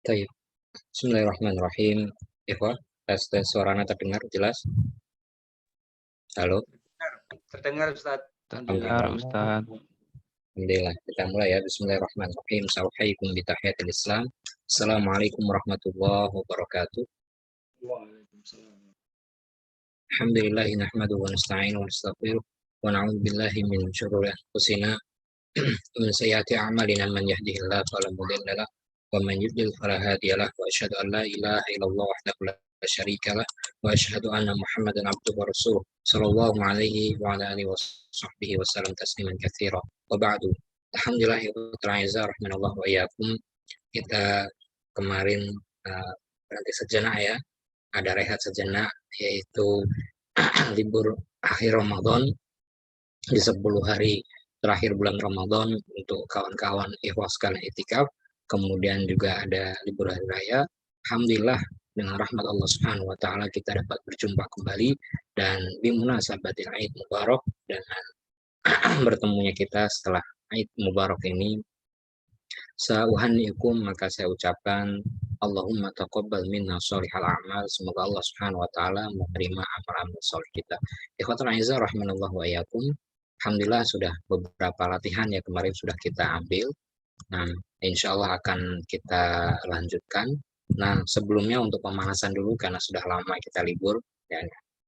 Baik. Bismillahirrahmanirrahim. Ikhwah, tes suaranya terdengar jelas? Halo? Terdengar Ustaz. Terdengar Ustaz. Alhamdulillah. Kita mulai ya. Bismillahirrahmanirrahim. Assalamualaikum bitahiyatil Islam. Assalamualaikum warahmatullahi wabarakatuh. Alhamdulillah nahmaduhu wa nasta'inu wa nastaghfiruh wa na'udzu billahi min syururi anfusina wa min sayyiati a'malina man yahdihillahu fala mudilla lahu wa man yudlil fala hadiya lahu wa asyhadu an la ilaha illallah wahdahu la syarika lah wa asyhadu anna Muhammadan abduhu wa rasuluh sallallahu alaihi wa ala alihi wa sahbihi wa sallam tasliman katsira wa ba'du. Alhamdulillah rahmanallah wa iyyakum. Kita kemarin berhenti sejenak ya, ada rehat sejenak, yaitu libur akhir Ramadan di 10 hari terakhir bulan Ramadan untuk kawan-kawan ikhwas sekalian itikaf. Kemudian juga ada libur hari raya. Alhamdulillah dengan rahmat Allah Subhanahu wa taala kita dapat berjumpa kembali dan bimunasabatil Aid Mubarak, dengan bertemunya kita setelah Aid Mubarak ini, sauhanikum, maka saya ucapkan Allahumma taqabbal minna sholihal a'mal. Semoga Allah Subhanahu wa taala menerima amal-amal soleh kita. Ikhwatul aizah rahimanallah wa iyyakum. Alhamdulillah sudah beberapa latihan ya kemarin sudah kita ambil. Nah, insya Allah akan kita lanjutkan. Nah, sebelumnya untuk pemanasan dulu karena sudah lama kita libur ya,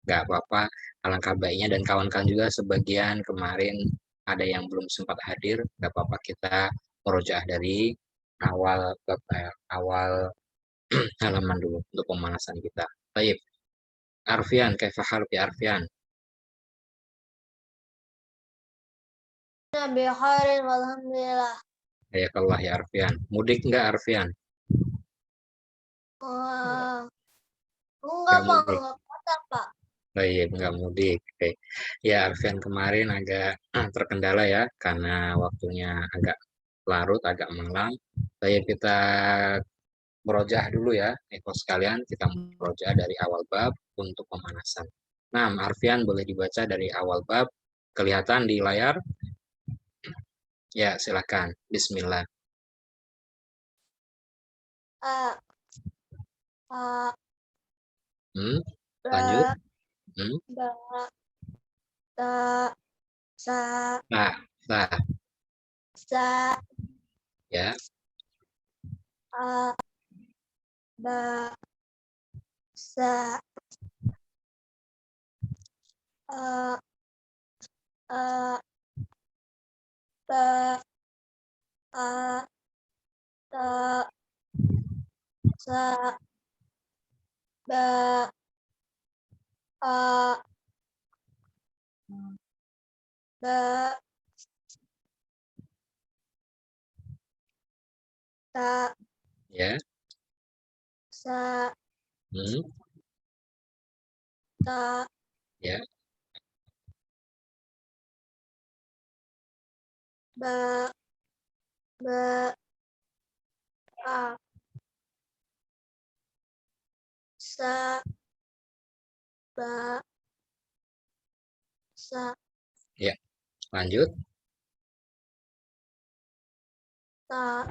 nggak apa-apa, alangkah baiknya, dan kawan-kawan juga sebagian kemarin ada yang belum sempat hadir, nggak apa-apa, kita merojaah dari awal halaman dulu untuk pemanasan kita. Baik, Arfian, kaifa haluka ya Arfian? Nabi khairin walhamdulillah. Hayakallah ya Arfian. Mudik enggak Arfian? Enggak Pak, mudik. enggak kotor Pak. Baik, enggak mudik. Oke. Ya Arfian kemarin agak terkendala ya karena waktunya agak larut, agak malam. Baik, kita merojah dulu ya, ikhwas sekalian, kita merojah dari awal bab untuk pemanasan. Nah, Arfian boleh dibaca dari awal bab, kelihatan di layar? Ya, silakan. Bismillah. Lanjut. Ba, ta, sa, sa, ya. Ba, sa, ba, ta, sa, ba, ba, ta, Ya. sa, ta, ya. Ba, a, sa, ba, sa. Ya, lanjut. Ta,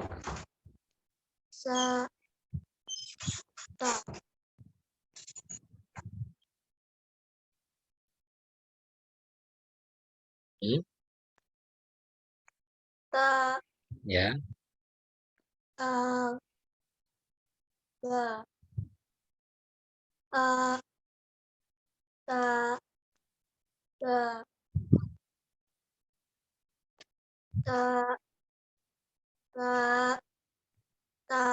sa, ta. Ta, ya. ba, ta, ba, ta, ba, ta,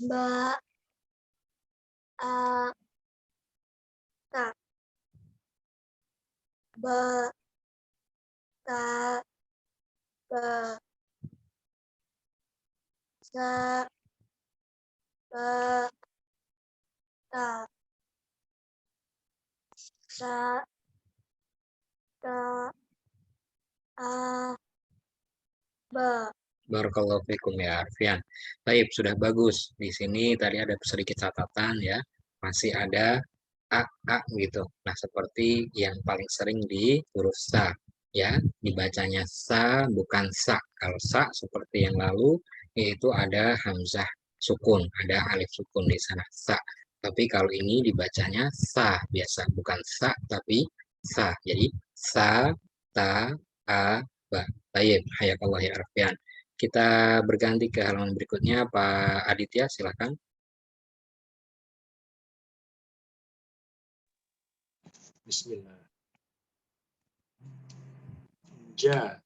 ba, ta, ba, ta, ba, sa, ba, ta, sa, ta, ba. Barakallahu fikum ya Arfian. Baik, sudah bagus. Di sini tadi ada sedikit catatan ya. Masih ada a gitu. Nah, seperti yang paling sering di huruf sa ya, dibacanya sa bukan sa. Kalau sa seperti yang lalu yaitu ada hamzah sukun, ada alif sukun di sana, sa. Tapi kalau ini dibacanya sa biasa, bukan sa tapi sa. Jadi sa, ta, a, ba. Baik, hayakallah ya Arfian. Kita berganti ke halaman berikutnya, Pak Aditya, silakan. Bismillah. Ja.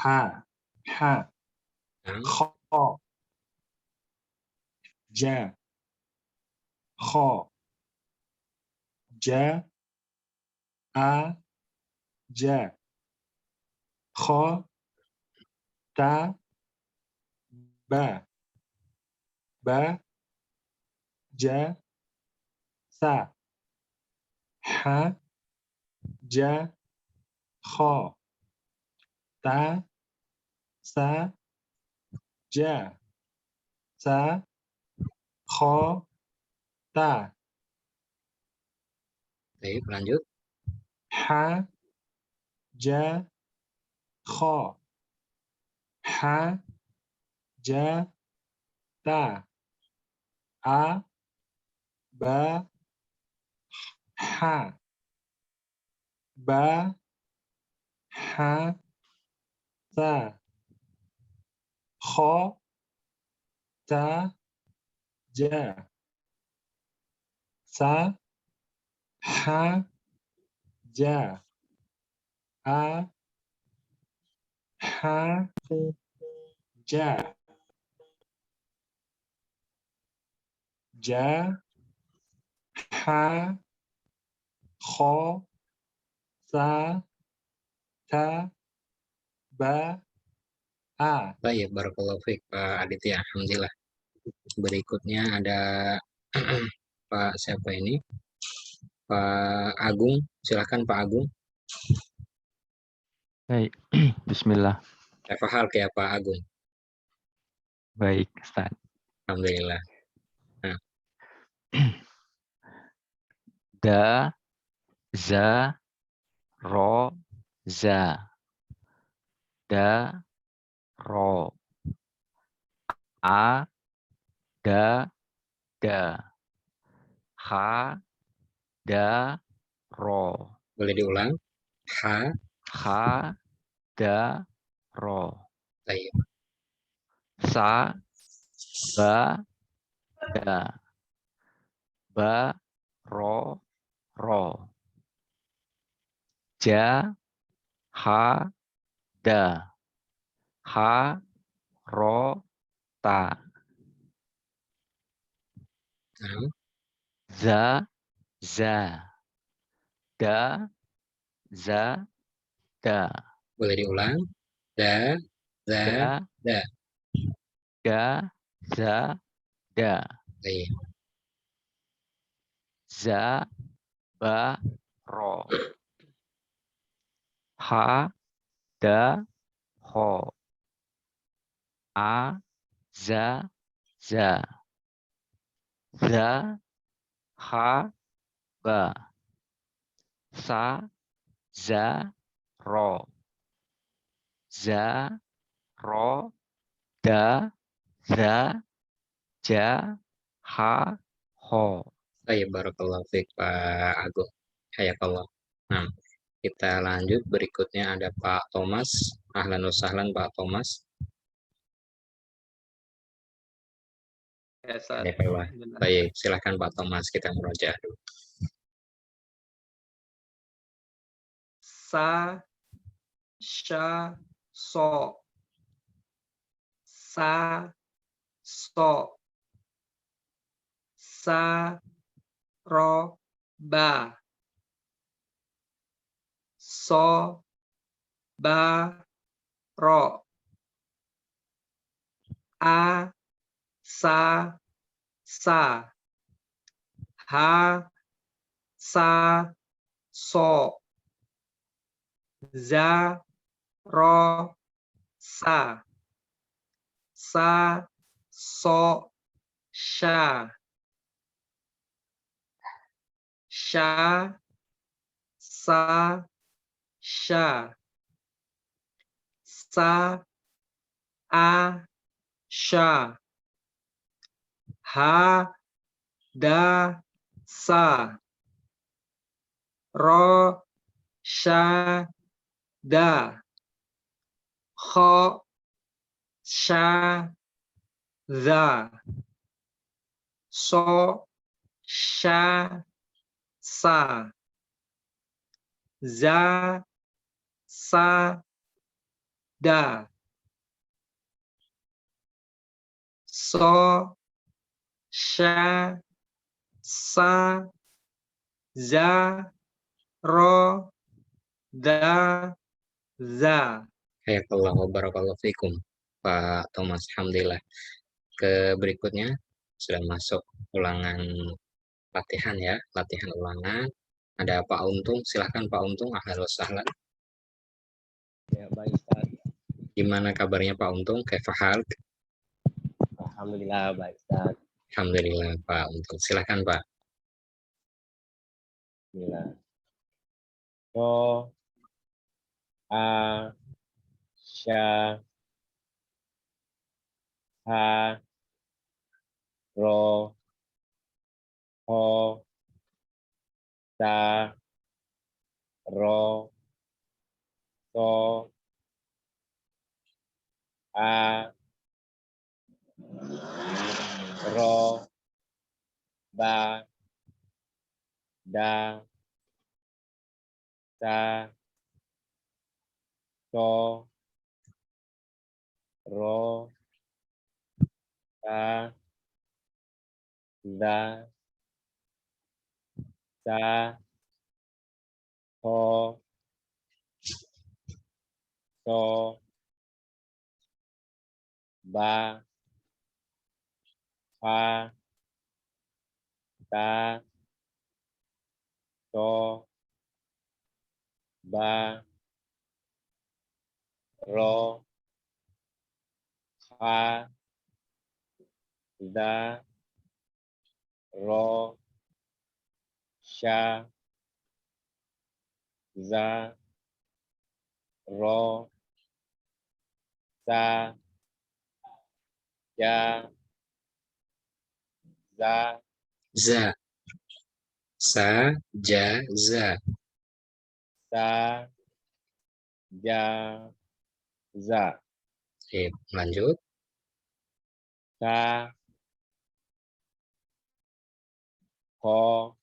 Ha. Ha. Nah, Kho. Ja. Kho. Ja. A. Ja. Kho. Ta. Ba. Ba. Ja. Sa. Ha. Ja. Kho. Ta. Sa. Ja. Sa. Kho. Ta. baik, lanjut. Ha. Ja. Kho. Ha. Ja. Ta. A. Ba. Ha. Ba. Ha. Sa. Kho. Ta. Ja. Sa. Ha. Ja. A. Ha. Ja. Ja. Ha. Kho. Sa. Ta. Ba. A. Baik, barakallahu fiik, Pak Aditya. Alhamdulillah. Berikutnya ada Pak siapa ini? Pak Agung, silakan Pak Agung. Baik, Bismillah. Hafal ya Pak Agung. Baik, Ustaz. Alhamdulillah. Da, za, ro, za. Da, ro. A, da, da. Ha, da, ro. Boleh diulang? Ha, Ha, da, ro. baik. Sa, ba, da. Ba, ro, ro. Ja, ha, da. Ha, ro, ta. Nah, Za, za. Da, za, da. boleh diulang? Da, za, Da, da. da, za, da. Baik. Za, ba, ro. Ha, da, ho. A, za, za. Za, ha, ba. Sa, za, ro. Za, ro, da, za, ja, ha, ho. Baik, barakallahu fiik Pak Agung. Hayakallah. Nah, kita lanjut. Berikutnya ada Pak Thomas. Ahlan wa sahlan Pak Thomas. Ya, Ustaz. Hayakallah. Alhamdulillah. Baik, silahkan Pak Thomas, kita murojaah dulu. Sa, sha, so. Sa, so. Sa, ro, ba. So, ba, ro. A, sa, sa. Ha, sa, so. Za, ro, sa. Sa, so, sha. Sha, sa, sha. Sa, A, sya. Ha, da, sa. Ro, sya, da. Kho, sya, za. So, sya, sa. Za, sa, da. So, sya, sa, za, ro, da, za. Hayakallah wa barakallahu fikum, Pak Thomas. Alhamdulillah. Ke berikutnya sudah masuk ulangan latihan ya, latihan ulangan. Ada Pak Untung, silahkan Pak Untung. Ahlan wa sahlan. Ya, baik Ustaz. Gimana kabarnya Pak Untung? Kaifahal? Alhamdulillah baik Ustaz. Alhamdulillah Pak Untung. Silahkan Pak. Bismillah. So, a, sya, ha, ro, ho, sa, ro, so, a, ro, ba, da, sa, so, ro, sa, za, sa, ho, so, ba, ha, ta, so, ba, ro, ha, da, ro, sya, za, ro, sa, ya, za, Za. Sa, ja, za. sa, ja, za. Oke, lanjut. Sa, ho,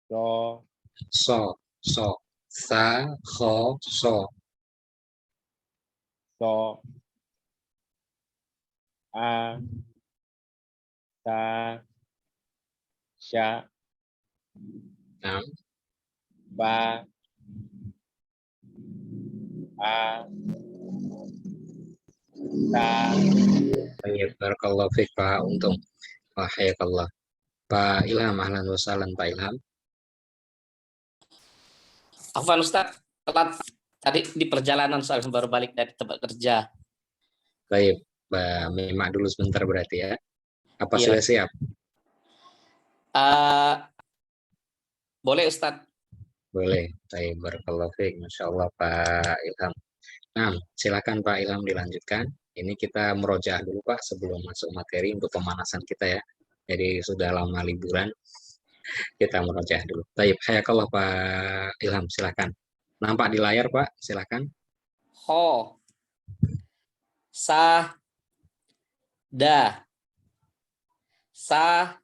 so, So, so. Sa, kho, so. so, a, sa, sya, Nah, ba, a, ta, baik, barakallahu fiik Pak Untung. Wah, hayakallah. Pak Ilham, ahlan wa sahlan Pak Ilham. Afwan Ustaz, telat tadi di perjalanan soalnya baru balik dari tempat kerja. Baik, Mbak Mimak dulu sebentar berarti ya. Apa Iya. sudah siap? Boleh Ustaz? Boleh. Baik, barakallahu fiik. Masya Allah Pak Ilham. Nah, silakan Pak Ilham dilanjutkan. Ini kita merojaah dulu Pak sebelum masuk materi untuk pemanasan kita ya. Jadi sudah lama liburan, kita merojaah dulu. Baik, hayakallah Pak Ilham, silakan. Nampak di layar Pak, silakan. Ho, sa, da, sa,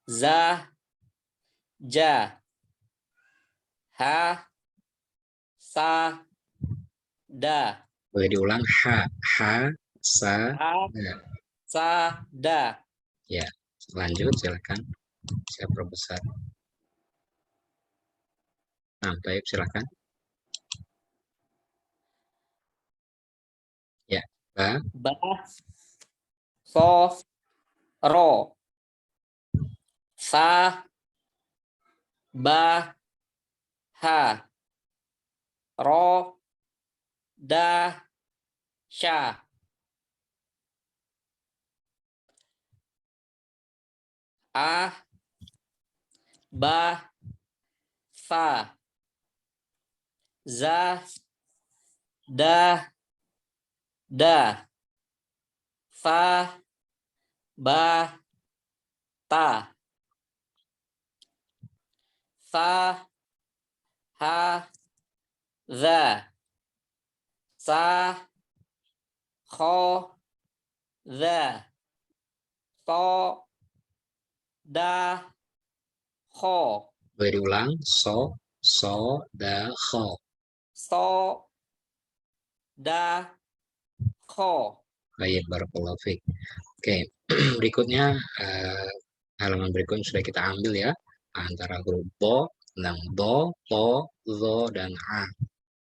za, ja, ha, sa, da, Boleh diulang. Ha, sa, ha, da. sa, da. Ya, lanjut silakan. Saya perbesar. Nah, baik, silakan. Ya, ba, Ba, so, ro, sa, ba, ha, ro, da, sya. A, ba, fa, za, da, da, fa, ba, ta, sa, ha, za, sa, kho, za, so, da, kho, Boleh diulang. So, da, kho. so, da, kho. Baik, barakallahu fiik. Oke, berikutnya halaman berikutnya sudah kita ambil ya, antara huruf bo, tentang do, to, zo, dan a.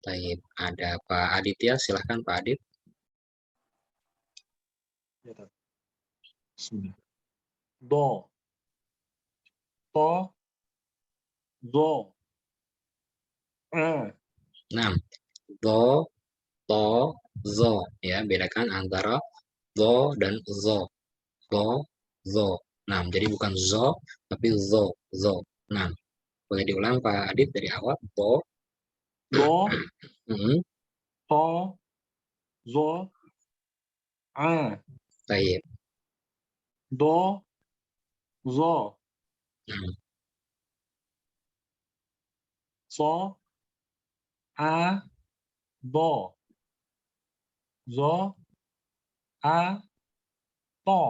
Baik, ada Pak Adit ya, silahkan Pak Adit. Ya, Tat. Bismillah. Do, to, zo, Nah, do, to, zo ya, bedakan antara do dan zo. Do, zo. Nah, jadi bukan zo tapi zo. Nah, boleh diulang Pak Adit dari awal. Do, do, mm, to, zo, baik. do, zo, Nah, so, do, zo, to,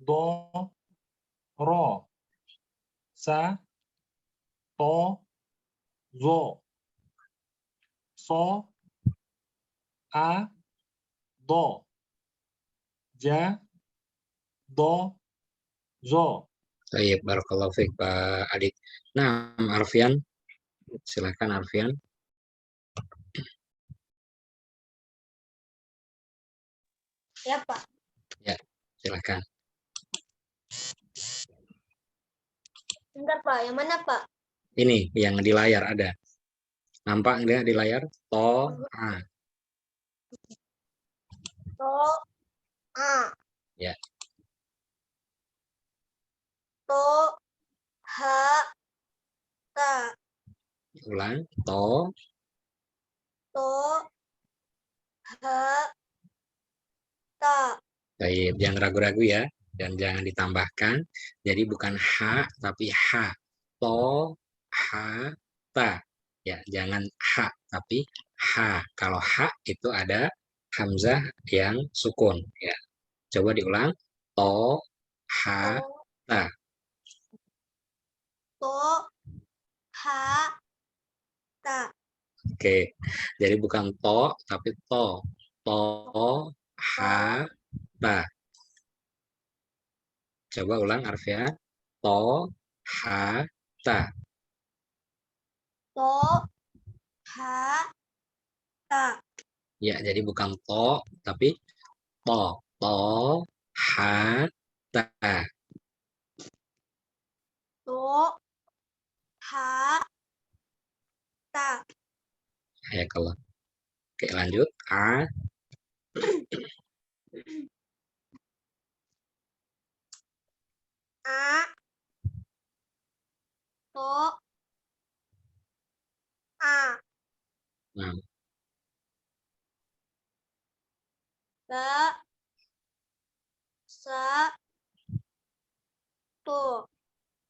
do, ro, sa, to, zo, so, do, ja, do, zo. baik, barakallahu fiik Pak Adit. Nah, Arfian, silahkan Arfian. Ya, Pak. Ya, silahkan. Bentar, Pak. Yang mana, Pak? Ini yang di layar ada. Nampak nggak di layar? To, a. To, a. Ya. To, ha, ta. Ulang. To, To, ha, ta. baik. Jangan ragu-ragu ya. Dan jangan ditambahkan. Jadi bukan ha, tapi ha. To, ha, ta. Ya, jangan ha, tapi ha. Kalau ha itu ada hamzah yang sukun. Ya. Coba diulang. To, ha, To, ta. to, ha, ta. Oke. Jadi bukan to, tapi to. To, ha, ta. Coba ulang Arfia. To, ha, ta. To, ha, ta. Ya, jadi bukan to, tapi to. To, ha, ta. To, ha, ta. Ya, kalau. Oke, lanjut. A, A. To, a. nah, Ba, sa, to.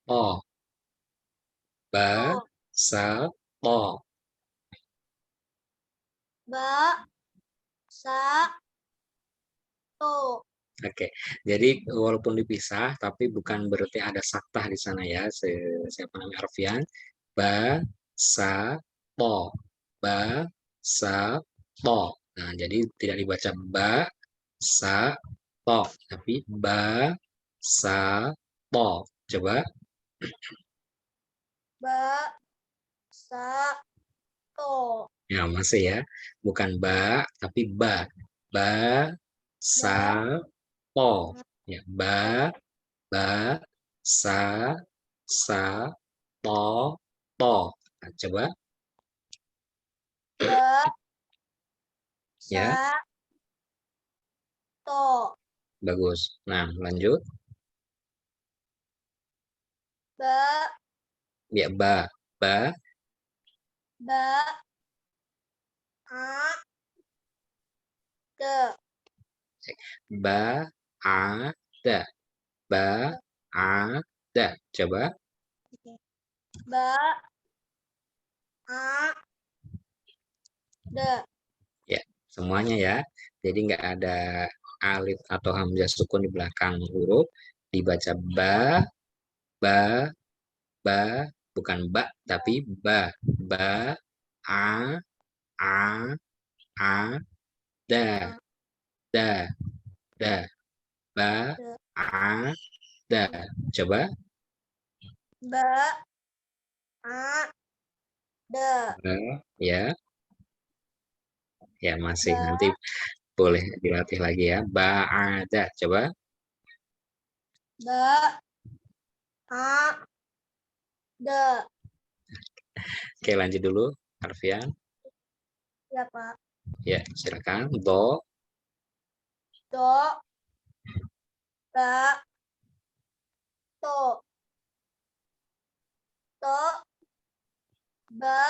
to. Ba, To. sa, to. Ba, sa, to. Oke, jadi walaupun dipisah, tapi bukan berarti ada saktah di sana ya. Siapa namanya Arfian? Ba, sa, to. Ba, sa, to. Nah, jadi tidak dibaca ba, sa, to, tapi ba, sa, to. Coba, Ba, sa, to. ya masih ya. Bukan ba, tapi ba. Ba, sa, to. Ya, ba, sa, to, to. Nah, coba Ba, ya, sa, to. bagus. Nah, lanjut. Ba, Ya, ba, ba, a, Ba'ada. Ba'ada. Coba. Da. Ya, semuanya ya. Jadi nggak ada alif atau hamzah sukun di belakang huruf. Dibaca ba, bukan ba, tapi ba. Ba, a, a, da, da, da. Ba, a, da. Coba. Da. Ya, ya masih. Ba. Nanti boleh dilatih lagi ya. Ba'ada. Coba. Da. Oke, lanjut dulu. Arfian. Ya, Pak. Ya, silakan. Do, Do. Ba. To. To. Ba.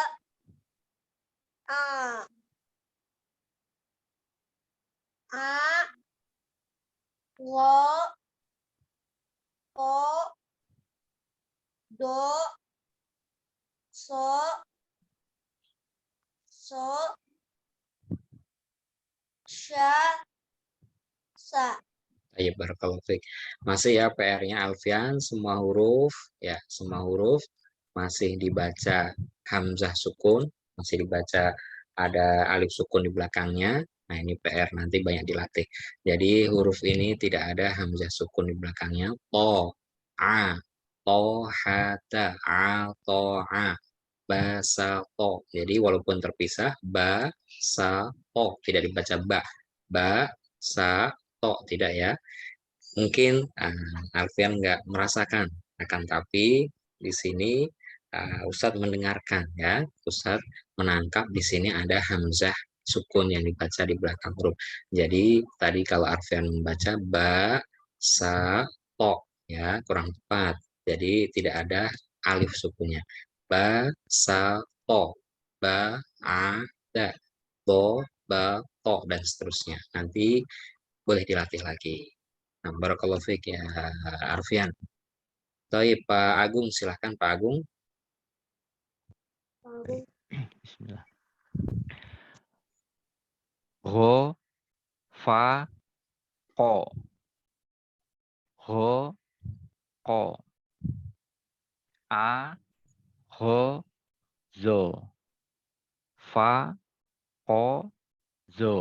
A. Wo. O. Do. So. Sya. Sa. Ayo barakallahu fiik. Masih ya PR-nya Alfian, semua huruf ya, semua huruf masih dibaca hamzah sukun, masih dibaca ada alif sukun di belakangnya. Nah, ini PR nanti banyak dilatih. Jadi huruf ini tidak ada hamzah sukun di belakangnya. To, a, to, hata, a, to, a, ba, sa, to. Jadi walaupun terpisah, ba, sa, to tidak dibaca ba, sa, to tidak ya. Mungkin Alfian nggak merasakan, akan tapi di sini Ustadz mendengarkan ya, Ustadz menangkap di sini ada hamzah sukun yang dibaca di belakang huruf. Jadi tadi kalau Alfian membaca ba, sa, to ya kurang tepat. Jadi tidak ada alif sukunnya. Ba, sa, to, ba, a, da, bo, ba, to dan seterusnya. Nanti boleh dilatih lagi. Nah, barakallahu fiik ya Arfian. Baik, Pak Agung, silahkan Pak Agung. Bismillah. Ro, fa, ko. Ro, ko. A, ro, zo. Fa, ko, zo.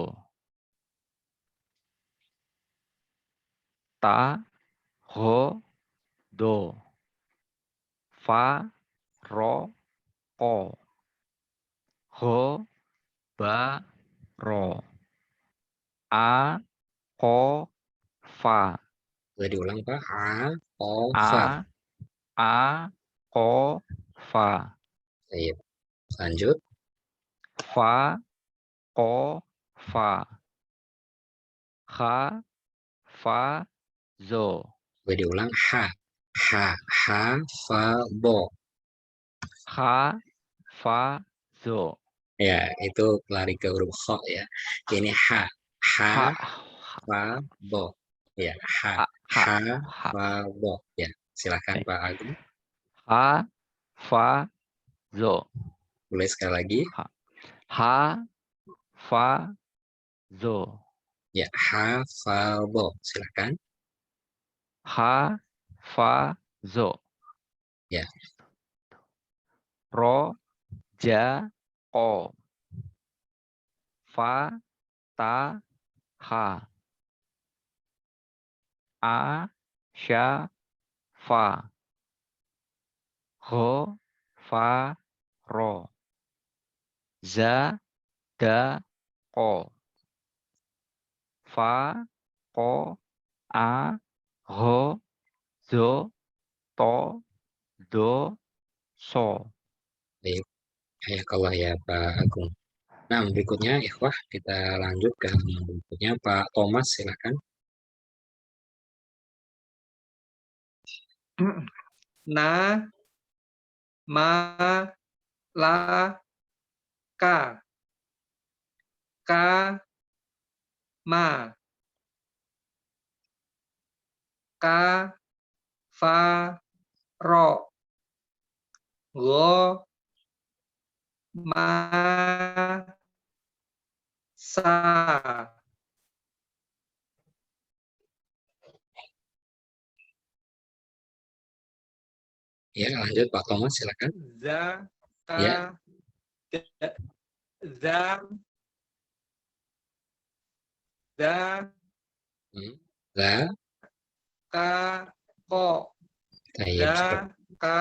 Ta, ro, do. Fa, ro, ko. Ho, ba, ro. A, ko, fa. Boleh diulang Pak. A, O, Fa. A, ko, fa. Baik, lanjut. Fa, ko, fa. Ha, fa, zo. Boleh diulang. Ha, fa, bo. Ha, fa, zo. Ya, itu lari ke huruf kho ya. Ini ha, Ha, fa, bo. Ya, ha, ha, fa, bo. Ya, silakan Baik. Pak Agung. Ha, fa, zo. Boleh sekali lagi. Ha, fa, zo. Ya, ha, fa, bo. Silakan. Ha, fa, zo. Ya. Ro, ja, ko. Fa, ta, ha. A, sha, fa. Ho, fa, ro. Za, da, ko. Fa, ko, a, ho, zo, to, do, so. Baik, hayakallah ya Pak Agung. Nah, berikutnya ikhwah kita lanjut ke berikutnya Pak Thomas silakan. Na, ma, la, ka, ma, ka, fa, ro. Go, ma, sa. Ya, lanjut Pak Thomas, silakan. Za, ka, Ya. za, za, La, ka, ko. tayyib, Za, ka,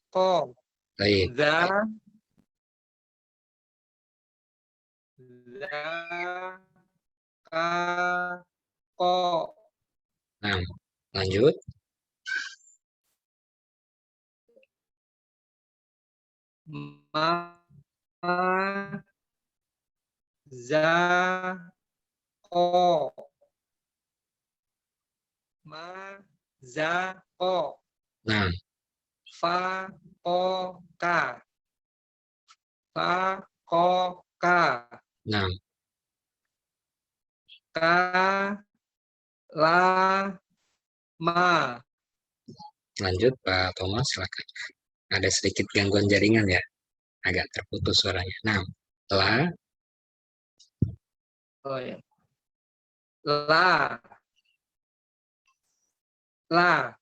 ko. tayyib. Za, ka, ko. Nah, lanjut. Ma, za, ko. Ma, za, ko. Nah, Fa, ko, ka. Fa, ko, ka. nah, Ka, la, ma. lanjut Pak Thomas, silakan. Ada sedikit gangguan jaringan ya, agak terputus suaranya. Nah, la, Oh ya. La, la,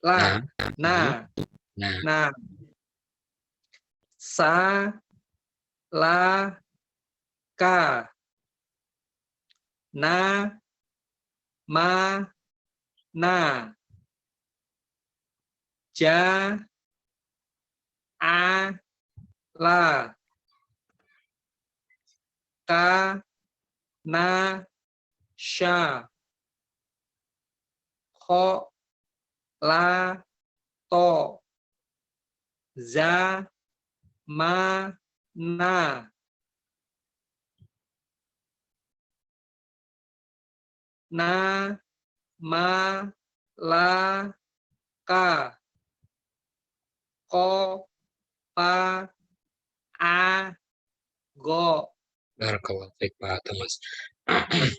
nah, na, nah, na. Sa, la, ka. Na, ma, na. Ja, a, la. Ka, na, sha. Kho, la, to. Za, ma, na. Na, ma, la, ka. Ko, pa, a, go. barakallahu fiik Pak Thomas.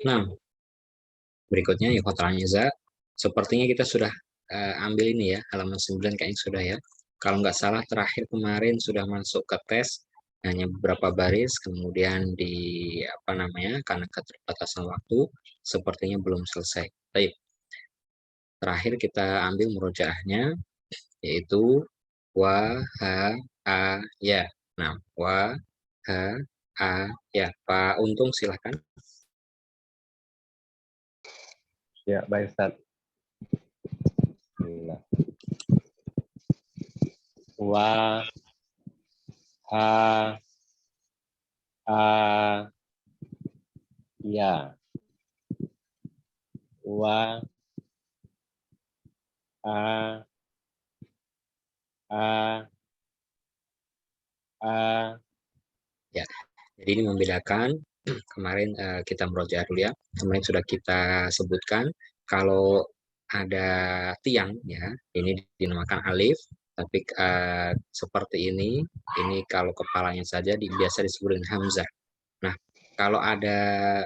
Nah, berikutnya ikhwatal za. Sepertinya kita sudah ambil ini ya, halaman 9 kayaknya sudah ya. Kalau nggak salah terakhir kemarin sudah masuk ke tes, hanya beberapa baris, kemudian di apa namanya, karena keterbatasan waktu, sepertinya belum selesai. Baik, terakhir kita ambil murojaahnya, yaitu wa, ha, a, ya. Nah, wa, ha, a, ya. Pak Untung silahkan. Ya, baik Ustaz. Bismillah. Wa, ha, a, ya. Wa, a, Ya, jadi ini membedakan kemarin kita merojaah dulu ya. Kemarin sudah kita sebutkan kalau ada tiang ya, ini dinamakan alif, tapi seperti ini kalau kepalanya saja biasa disebut dengan hamzah. Nah, kalau ada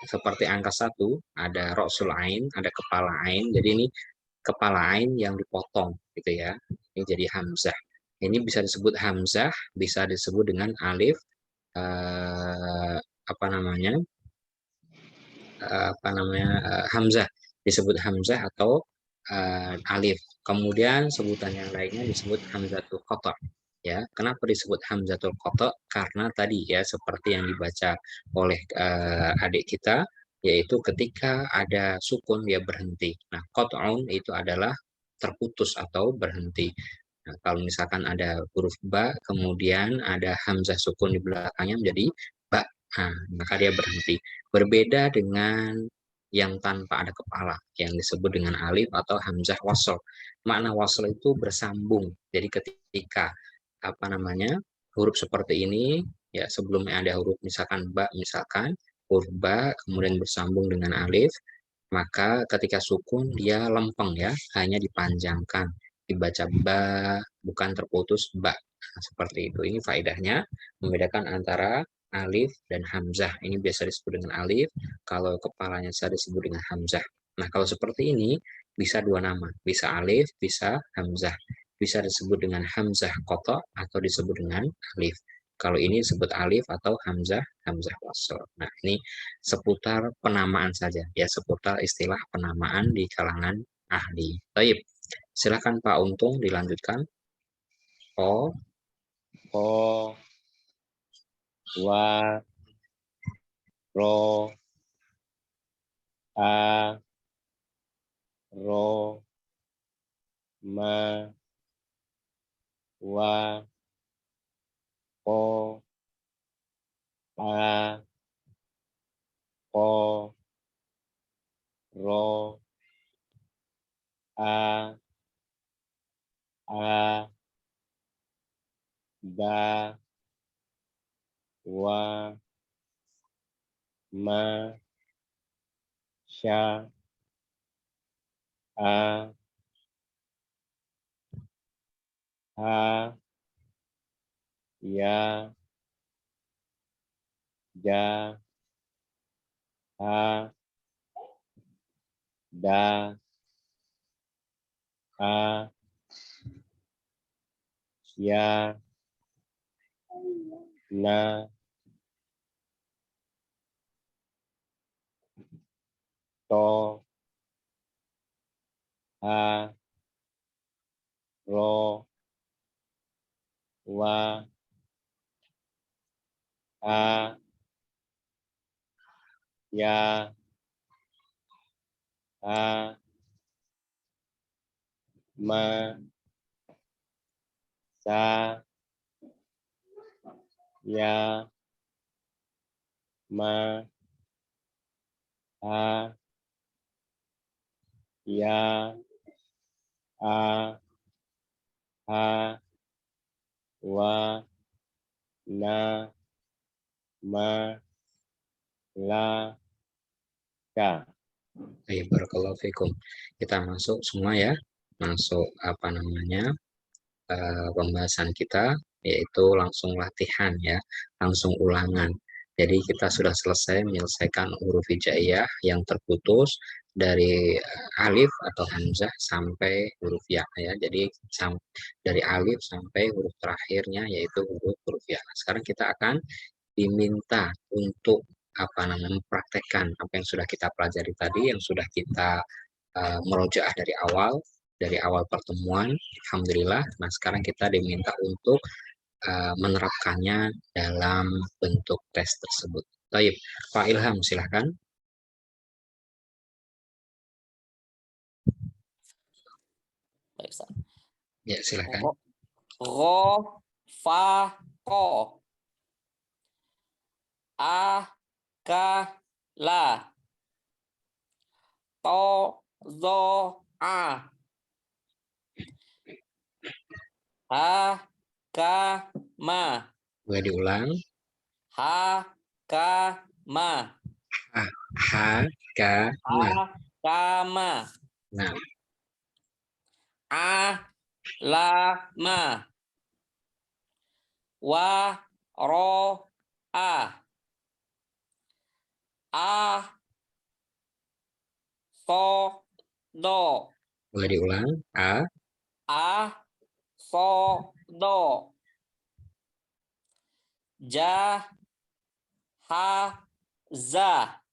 seperti angka 1, ada roksul ain, ada kepala ain, jadi ini kepala ain yang dipotong gitu ya. Ini jadi hamzah. Ini bisa disebut hamzah, bisa disebut dengan alif, hamzah, disebut hamzah atau alif. Kemudian sebutan yang lainnya disebut hamzatul qata. Ya, kenapa disebut hamzatul qata? Karena tadi ya seperti yang dibaca oleh adik kita, yaitu ketika ada sukun dia berhenti. Nah, qat'un itu adalah terputus atau berhenti. Nah, kalau misalkan ada huruf ba, kemudian ada hamzah sukun di belakangnya menjadi ba, nah, maka dia berhenti. Berbeda dengan yang tanpa ada kepala, yang disebut dengan alif atau hamzah wasl. Makna wasl itu bersambung. Jadi ketika huruf seperti ini, ya sebelumnya ada huruf misalkan ba, misalkan huruf ba kemudian bersambung dengan alif, maka ketika sukun dia lempeng ya, hanya dipanjangkan, dibaca ba, bukan terputus ba. Nah, seperti itu. Ini faedahnya membedakan antara alif dan hamzah. Ini biasa disebut dengan alif, kalau kepalanya saya disebut dengan hamzah. Nah, kalau seperti ini bisa dua nama, bisa alif, bisa hamzah. Bisa disebut dengan hamzah qata atau disebut dengan alif. Kalau ini disebut alif atau hamzah, hamzah wasl. Nah, ini seputar penamaan saja, ya seputar istilah penamaan di kalangan ahli. Baik, silakan Pak Untung dilanjutkan. O, Ko, Wa, Ro, A, Ro, Ma, Wa, Ko, A, Ko, Ro, A, Da, Wa, Ma, Sya, A, Ha, Ya, Ja, Ha, Da, A, Ya, Na, To, Ha, Ro, Wa, A, Ya, Ha, Ma, Sa, Ya, Ma, Ha, Ya, A, Ha, Wa, Na, Ma, La, Ka. baik, barakallahu fikum. Kita masuk semua ya, masuk apa namanya pembahasan kita, yaitu langsung latihan ya, langsung ulangan. Jadi kita sudah selesai menyelesaikan huruf hijaiyah yang terputus dari alif atau hamzah sampai huruf ya. Jadi dari alif sampai huruf terakhirnya yaitu huruf ya. Nah, sekarang kita akan diminta untuk apa namanya mempraktekkan apa yang sudah kita pelajari tadi, yang sudah kita merojaah dari awal pertemuan. Alhamdulillah. Nah, sekarang kita diminta untuk menerapkannya dalam bentuk tes tersebut. Baik, Pak Ilham, silahkan. Baik, Ustaz. Ya, silahkan. Ro, fa, ko. A, ka, la. To, zo, a. Ha, ka, ma. Boleh diulang. Ha, ka, ma. Ha, ka, ma. Ha, ka, ma. Nah, A, la, ma. Wa, ro, a. A, so, do. boleh diulang. A, A, so, do. Ja, ha, za.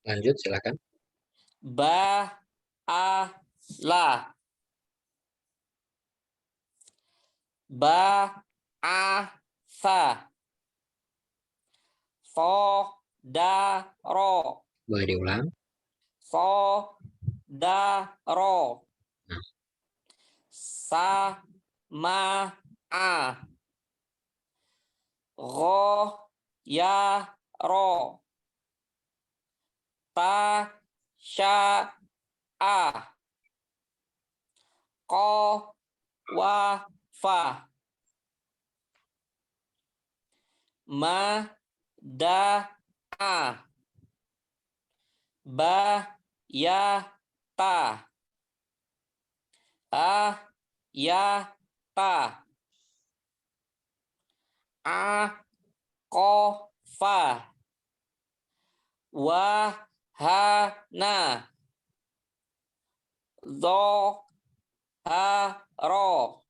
lanjut, silahkan. Ba, a, la. Ba, a, sa. So, da, ro. Boleh diulang. So, da, ro. Nah. Sa, ma, a. Ro, ya, ro. Ta, sya, a. Ko, wa, fa. Ma, da, a. Ba, ya, ta. A, ya, ta. A, ko, fa. wahana, dhaharo,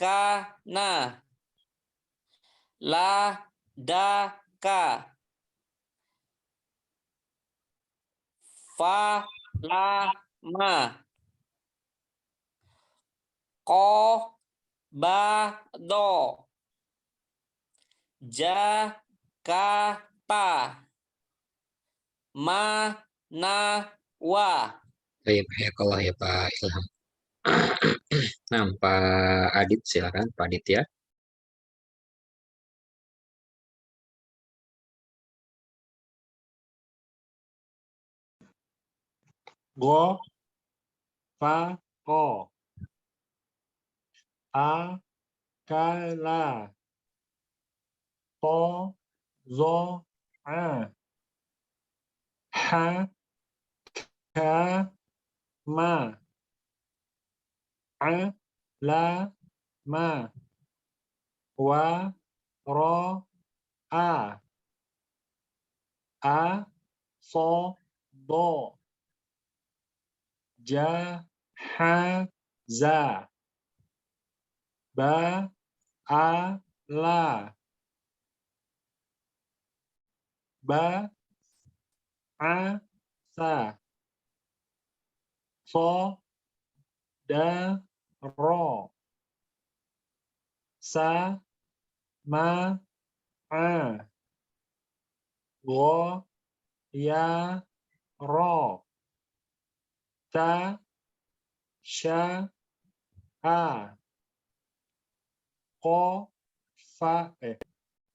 hakana, ladaka, falama, qobado, Jakarta, Manawa. Baik, hayakallah ya Pak Ilham. Nah, Pak Adit silakan, Pak Adit ya. Go, fa, ko. Akala. To, zo, a. Ha, ka, ma. A, la, ma. Wa, ro, a. A, so, do. Ja, ha, za. Ba, a, la. Ba, a, sa. So, da, ro. Sa, ma, a. Go, ya, ro. Ta, sha, a. Ko, fa,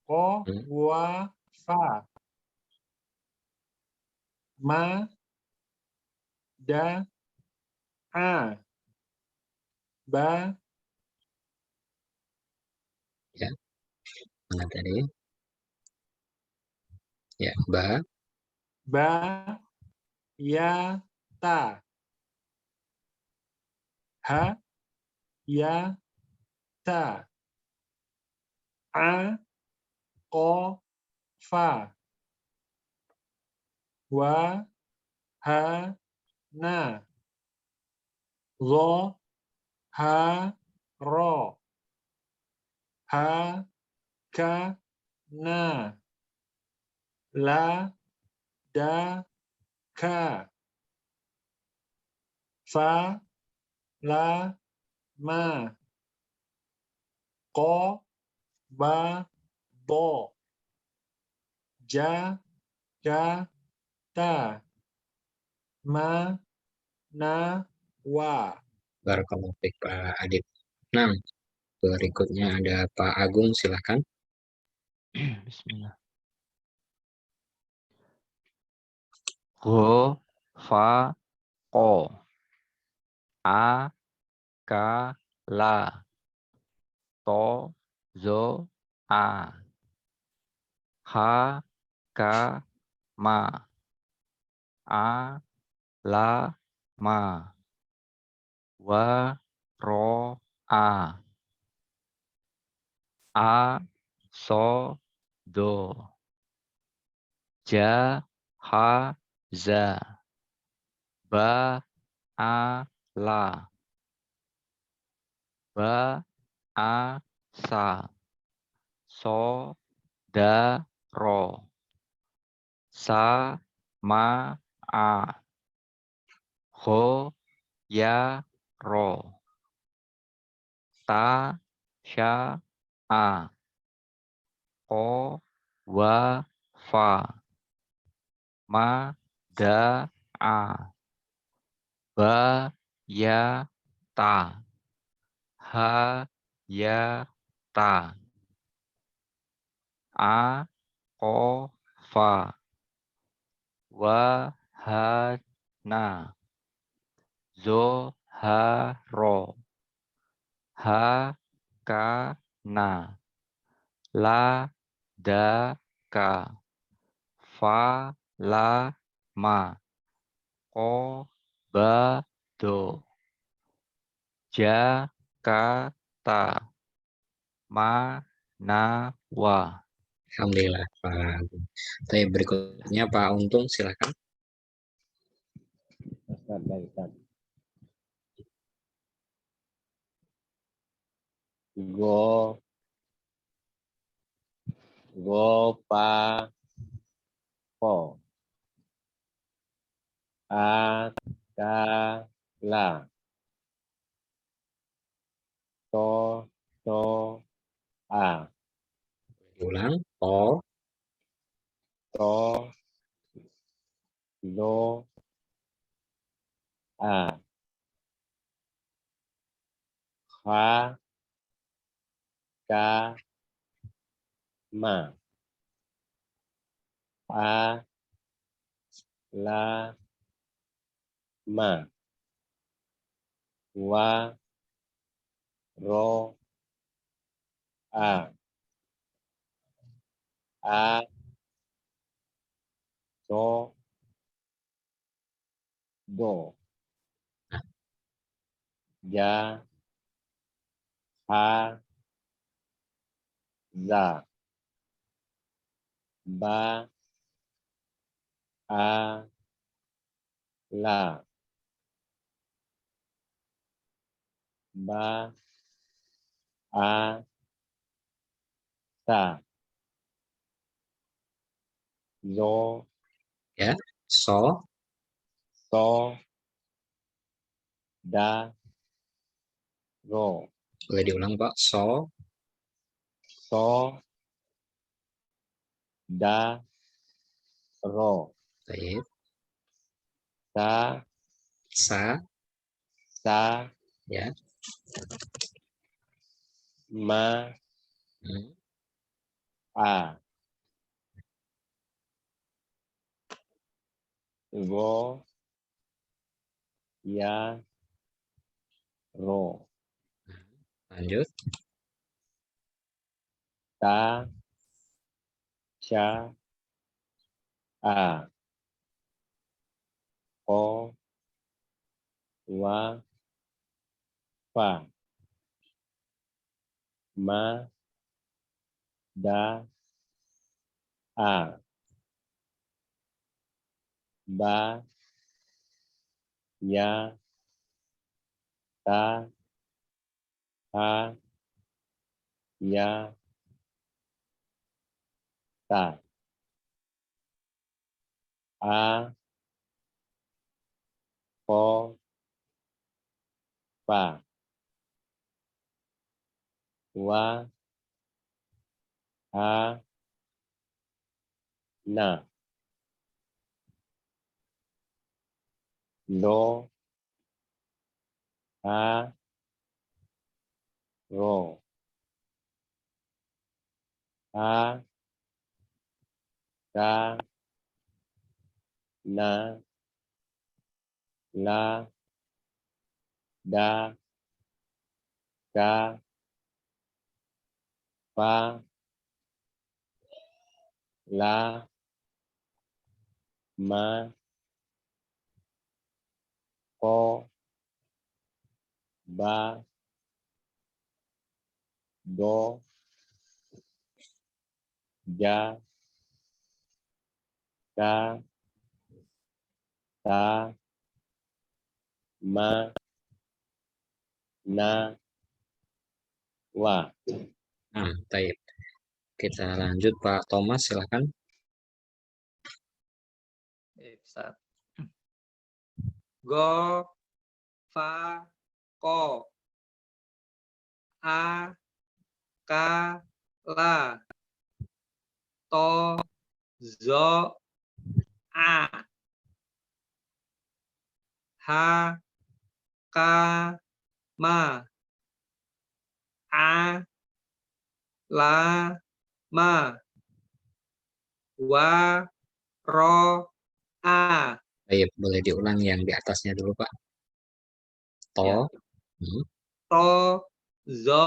ko, Hmm. wa, fa. Ma, da, a. Ba, Mana tadi? Ya, ba, ba, ya, ta. Ha, ya, ta. A, ko, fa. Wa, ha, na. Zo, ha, ro. Ha, ka, na. La, da, ka. Fa, la, ma. Ko, ba, do. Ja, ka, ta. Ma, na, wa. barakallahu fiik Pak Adit. Nah, berikutnya ada Pak Agung silakan. Bismillah. Go, fa, ko. A, ka, la. To, zo, a. Ha, ka, ma. A, la, ma. Wa, ro, a. A, so, do. Ja, ha, za. Ba, a, la. Ba, a, sa. So, da, ro. Sa, ma, a. Ho, ya, ro. Ta, sha, a. Ko, wa, fa. Ma, da, a. Ba, ya, ta. Ha, ya, ta. A, ko, fa. Wa, ha, na. Zo, ha, ro. Ha, ka, na. La, da, ka. Fa, la, ma. Ko, ba, do. Ja, ka, ta. Ma, na, wa. Alhamdulillah Pak. Tapi berikutnya Pak Untung silakan. Ustaz, baik, Ustaz. Go, pa, po. A, ka, la. To, a. Diulang. To, To, lo, a. Kha, ka, ma. A, la, ma. Wa, ro, a. A, so, do. Ja, ha, za. Ba, a, la. Ba, a, sa. Zo, ya. So, so, da, ro. boleh diulang Pak. So, So, da, ro. baik. Sa, Sa, sa, ya. ma, Hmm. a. Ro, ya, ro. Lanjut. Ta, sha, a. Ko, wa, fa. Ma, da, a. Ba, ya, ta, ha, ya, ta. A, ko, fa. Wa, ha, na. Lo, ha, ro. Ha, ka, na, la, da, ka, fa, la, ma, ko, ba, do, ja, ka, ta, ma, na, wa. Nah, baik. Kita lanjut Pak Thomas silakan. Ustaz. Go, fa, ko. A, ka, la. To, zo, a. Ha, ka, ma. A, la, ma. Wa, ro, a. Baik, boleh diulang yang di atasnya dulu Pak. To, Ya. hmm. To, zo,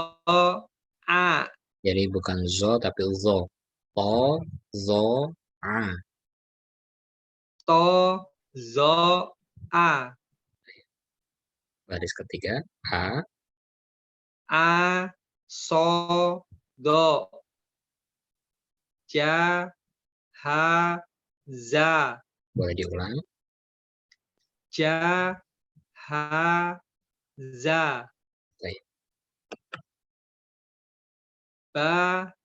a. Jadi bukan zo tapi zo. To, zo, a. To, zo, a. Baris ketiga, a. A, so, do. jahaza, Boleh diulang. jahaza, Baik. ba'ala,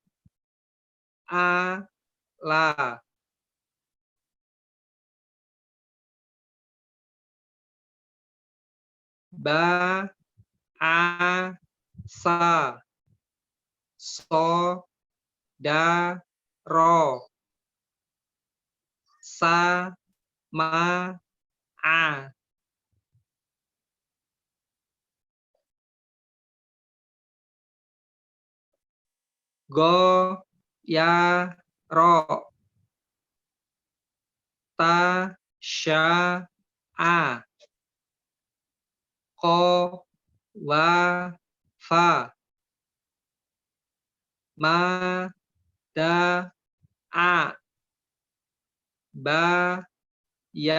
ba'asa, sodaro, sama'a, goyaro, tasya'a, qawafa, mada'a, bayata,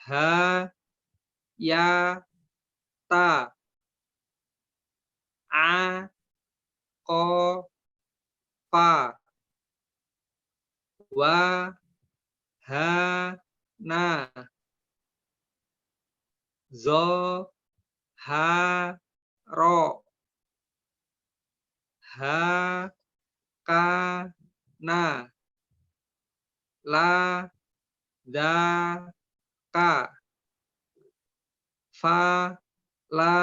hayata, aqafa, wahana, zoharo, hakana, ladaka, falama,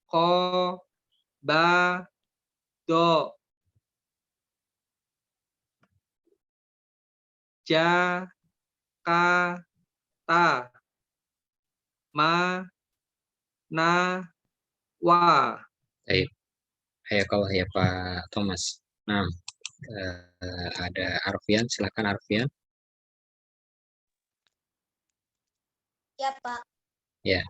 qabado, Jakarta, Manawa. Baik. Hayakallah ya Pak Thomas. Nah, ada Arfian, silakan Arfian. Ya, Pak. Ya.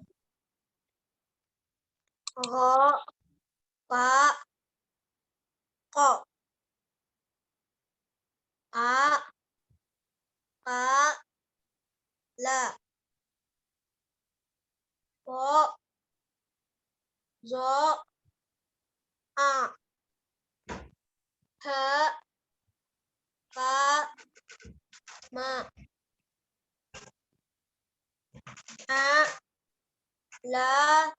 Ro, Pak, Ko, A, Ka, La, Po, Zo, A, Ha, Ka, Ma, A, La,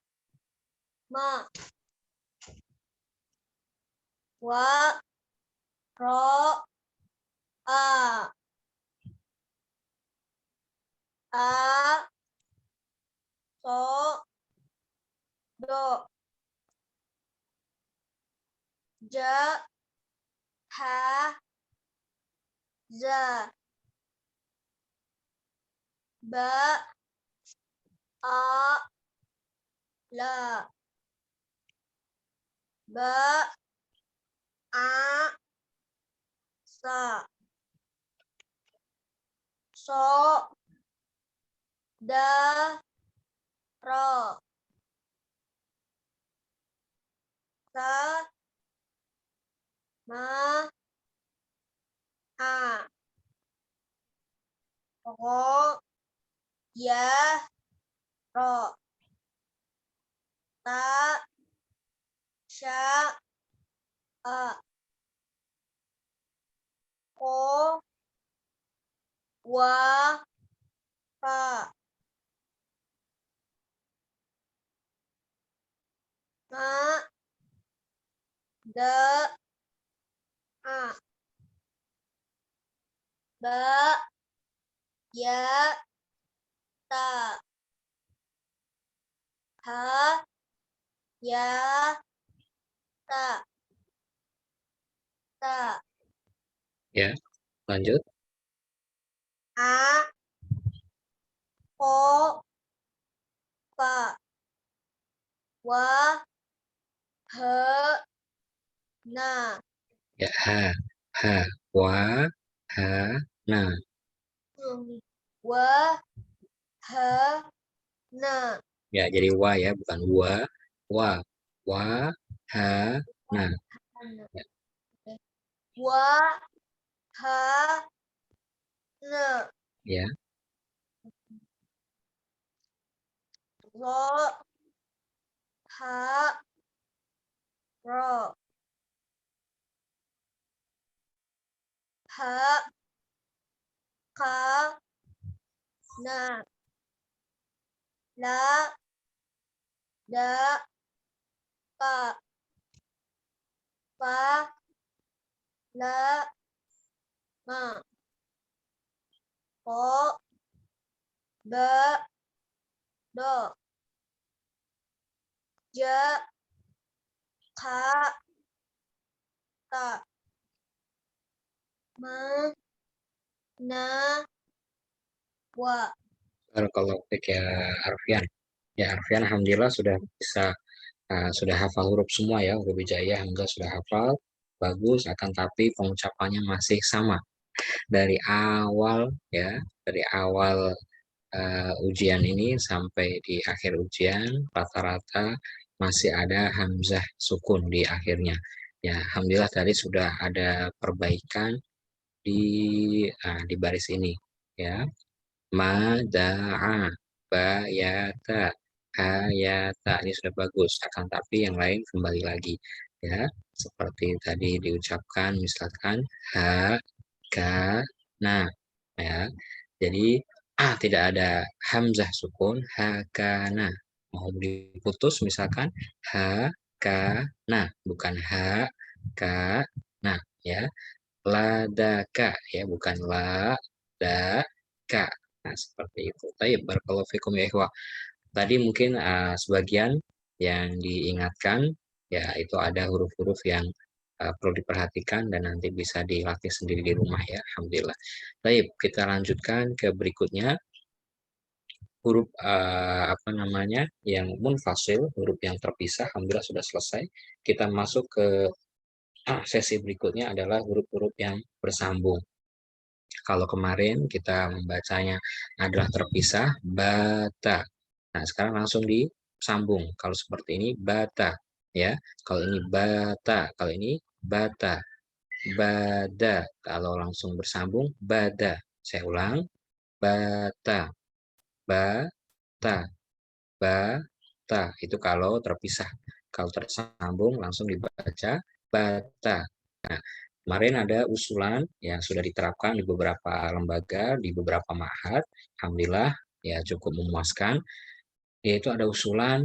Ma, Wa, Ro, A, So, Do, Ja, Ha, Za, Ba, A, La, Ba, A, Sa, So, Da, Ro, Sa, Ma, A, Ro, Ya, Ro, Ta, Sya, A, Ko, Wa, Fa, Ma, Da, A, Ba, Ya, Ta, Ha, Ya, Ta, Ta, Ya, lanjut. A, Ko, Fa, Wa, He, Na, Ya, ha, wa, ha, na. Wa, He, Na, Ya, jadi wa ya, bukan wa, wa, ha, na. Wa, Ha, Na, Ya, Ro, ha, ro, ha, ka, na, la, da, ka, fa, la, ma, ko, ba, do, ja, ka, ta, ma, na, wa. Barakallahu fiik ya Arfian. Ya Arfian, alhamdulillah sudah hafal huruf semua ya, huruf hijaiyah hamzah sudah hafal. Bagus, akan tapi pengucapannya masih sama dari awal ya, dari awal ujian ini sampai di akhir ujian rata-rata masih ada hamzah sukun di akhirnya. Ya, alhamdulillah tadi sudah ada perbaikan di baris ini ya. Mada'a, bayata, hayata, ini sudah bagus. Akan tapi yang lain kembali lagi ya, seperti tadi diucapkan misalkan ha, ka, na ya. Jadi tidak ada hamzah sukun, hakana. Mau diputus misalkan ha, ka, na, bukan ha, ka, na ya. Ladaka ya, bukan la, da, ka. Nah, seperti itu. Baik, barakallahu fikum ya ikhwah. Tadi mungkin sebagian yang diingatkan ya, itu ada huruf-huruf yang perlu diperhatikan dan nanti bisa dilatih sendiri di rumah ya, alhamdulillah. Baik, kita lanjutkan ke berikutnya. Huruf apa namanya, yang munfasil, huruf yang terpisah, alhamdulillah sudah selesai. Kita masuk ke sesi berikutnya adalah huruf-huruf yang bersambung. Kalau kemarin kita membacanya adalah terpisah, bata. Nah, sekarang langsung disambung. Kalau seperti ini, bata. Ya, kalau ini bata, kalau ini bata, bada. Kalau langsung bersambung, bada. Saya ulang, bata, bata, bata. Itu kalau terpisah. Kalau tersambung langsung dibaca bata. Nah, kemarin ada usulan yang sudah diterapkan di beberapa lembaga, di beberapa ma'had, alhamdulillah ya cukup memuaskan, yaitu ada usulan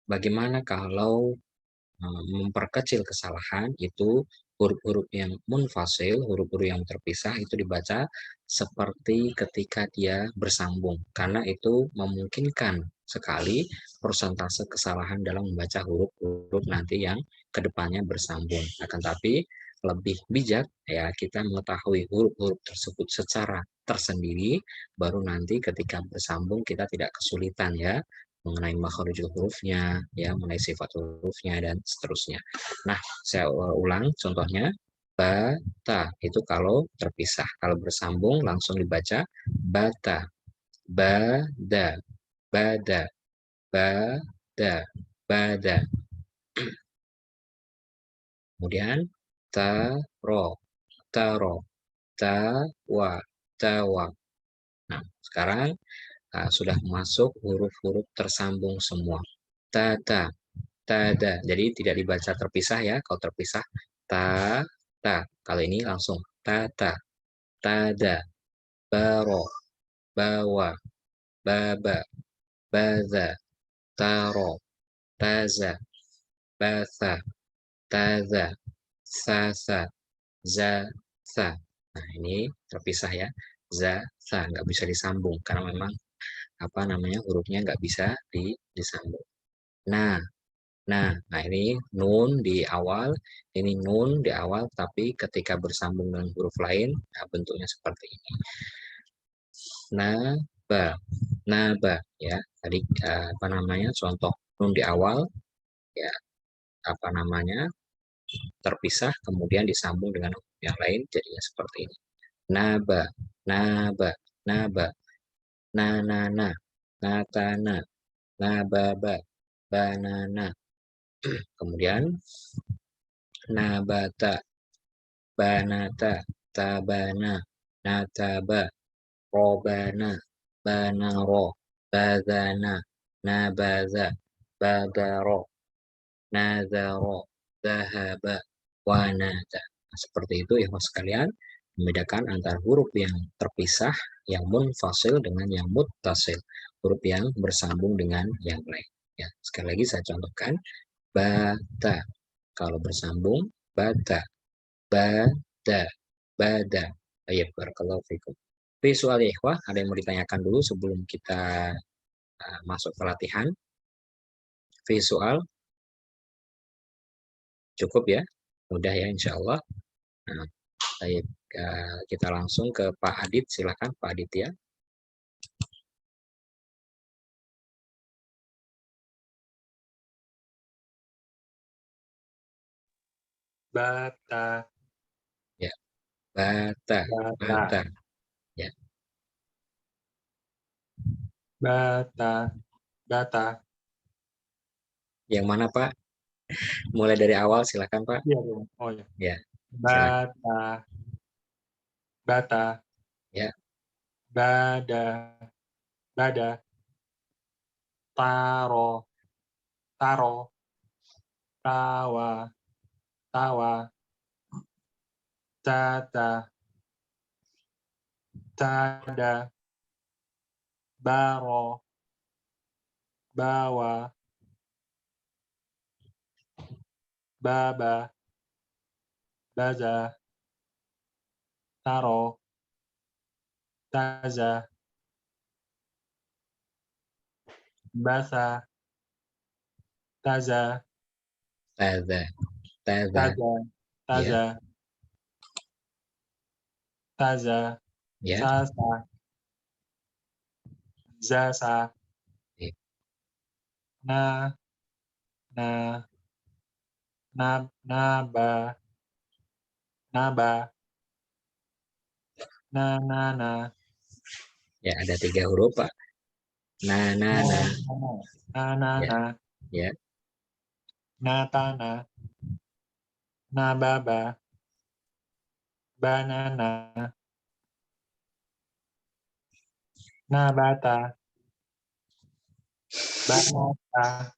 bagaimana kalau memperkecil kesalahan itu huruf-huruf yang munfasil, huruf-huruf yang terpisah itu dibaca seperti ketika dia bersambung, karena itu memungkinkan sekali persentase kesalahan dalam membaca huruf-huruf nanti yang kedepannya bersambung. Akan tapi lebih bijak ya kita mengetahui huruf-huruf tersebut secara tersendiri, baru nanti ketika bersambung kita tidak kesulitan ya mengenai makharijul hurufnya, ya mengenai sifat hurufnya dan seterusnya. Nah, saya ulang contohnya. Bata itu kalau terpisah, kalau bersambung langsung dibaca bata, bada, bada, bada, bada. Kemudian taro, taro, tawa, tawa. Nah, sekarang sudah masuk huruf-huruf tersambung semua. Tata, tada. Jadi tidak dibaca terpisah ya. Kalau terpisah, ta, ta. Kalau ini langsung tata, tada, baro, bawa, baba, baza, taro, taza, basa, taza, sasa, za. Nah, ini terpisah ya. Za, sa. Nggak bisa disambung karena memang apa namanya hurufnya nggak bisa disambung. Nah, ini nun di awal, ini nun di awal, tapi ketika bersambung dengan huruf lain, nah bentuknya seperti ini. Naba, naba ya. Tadi apa namanya contoh nun di awal ya, apa namanya terpisah kemudian disambung dengan huruf yang lain jadinya seperti ini. Naba, naba, naba, nanana, natana, nababa, banana. Kemudian nabata, banata, tabana, nataba, robana, banaro, badana, nabaza, badaro. nazaro, zahaba, wa nada. Nah, seperti itu ya Mas sekalian, membedakan antara huruf yang terpisah, yang munfasil dengan yang muttasil, huruf yang bersambung dengan yang lain. Ya, sekali lagi saya contohkan, bata, kalau bersambung, bata, bada, bada. Ayo, barakallahu fikum. Soal ya ikhwah, ada yang mau ditanyakan dulu sebelum kita masuk ke latihan? Soal cukup ya, mudah ya insya Allah. Nah, kita langsung ke Pak Adit, silakan Pak Adit ya. Bata. Ya, bata, Bata. bata. Ya, Bata. Bata. yang mana Pak? Mulai dari awal silakan Pak. Iya dong. Oh ya. Ya, silakan. Bata. Bata. Ya, Bada. Bada. Taro. Taro. Tawa. Tawa. Tata. Tada. Baro. Bawa. Baba. Baza. Taro. Taza. Basa. Taza. taza, taza. Taza. Taza. Taza. Ya, Sasa. Zasa. ya. Na. Na. Naba. Naba. Na. Ya, ada 3 huruf Pak. Na. Na. Ya, ya, Natana. Nababa. Banana. Nabata. Banata.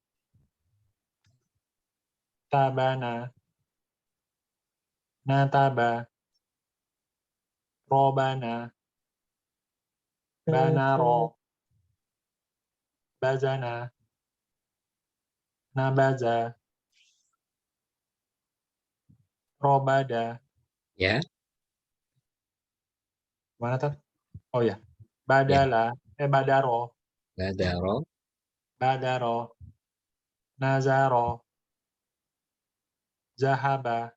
Tabana. Nataba. Robana. Banaro. Bazana. Nabaza. Robada. ya, Mana tuh? Oh ya. Badala. Badaro. badaro, Badaro. Nazaro. Zahaba.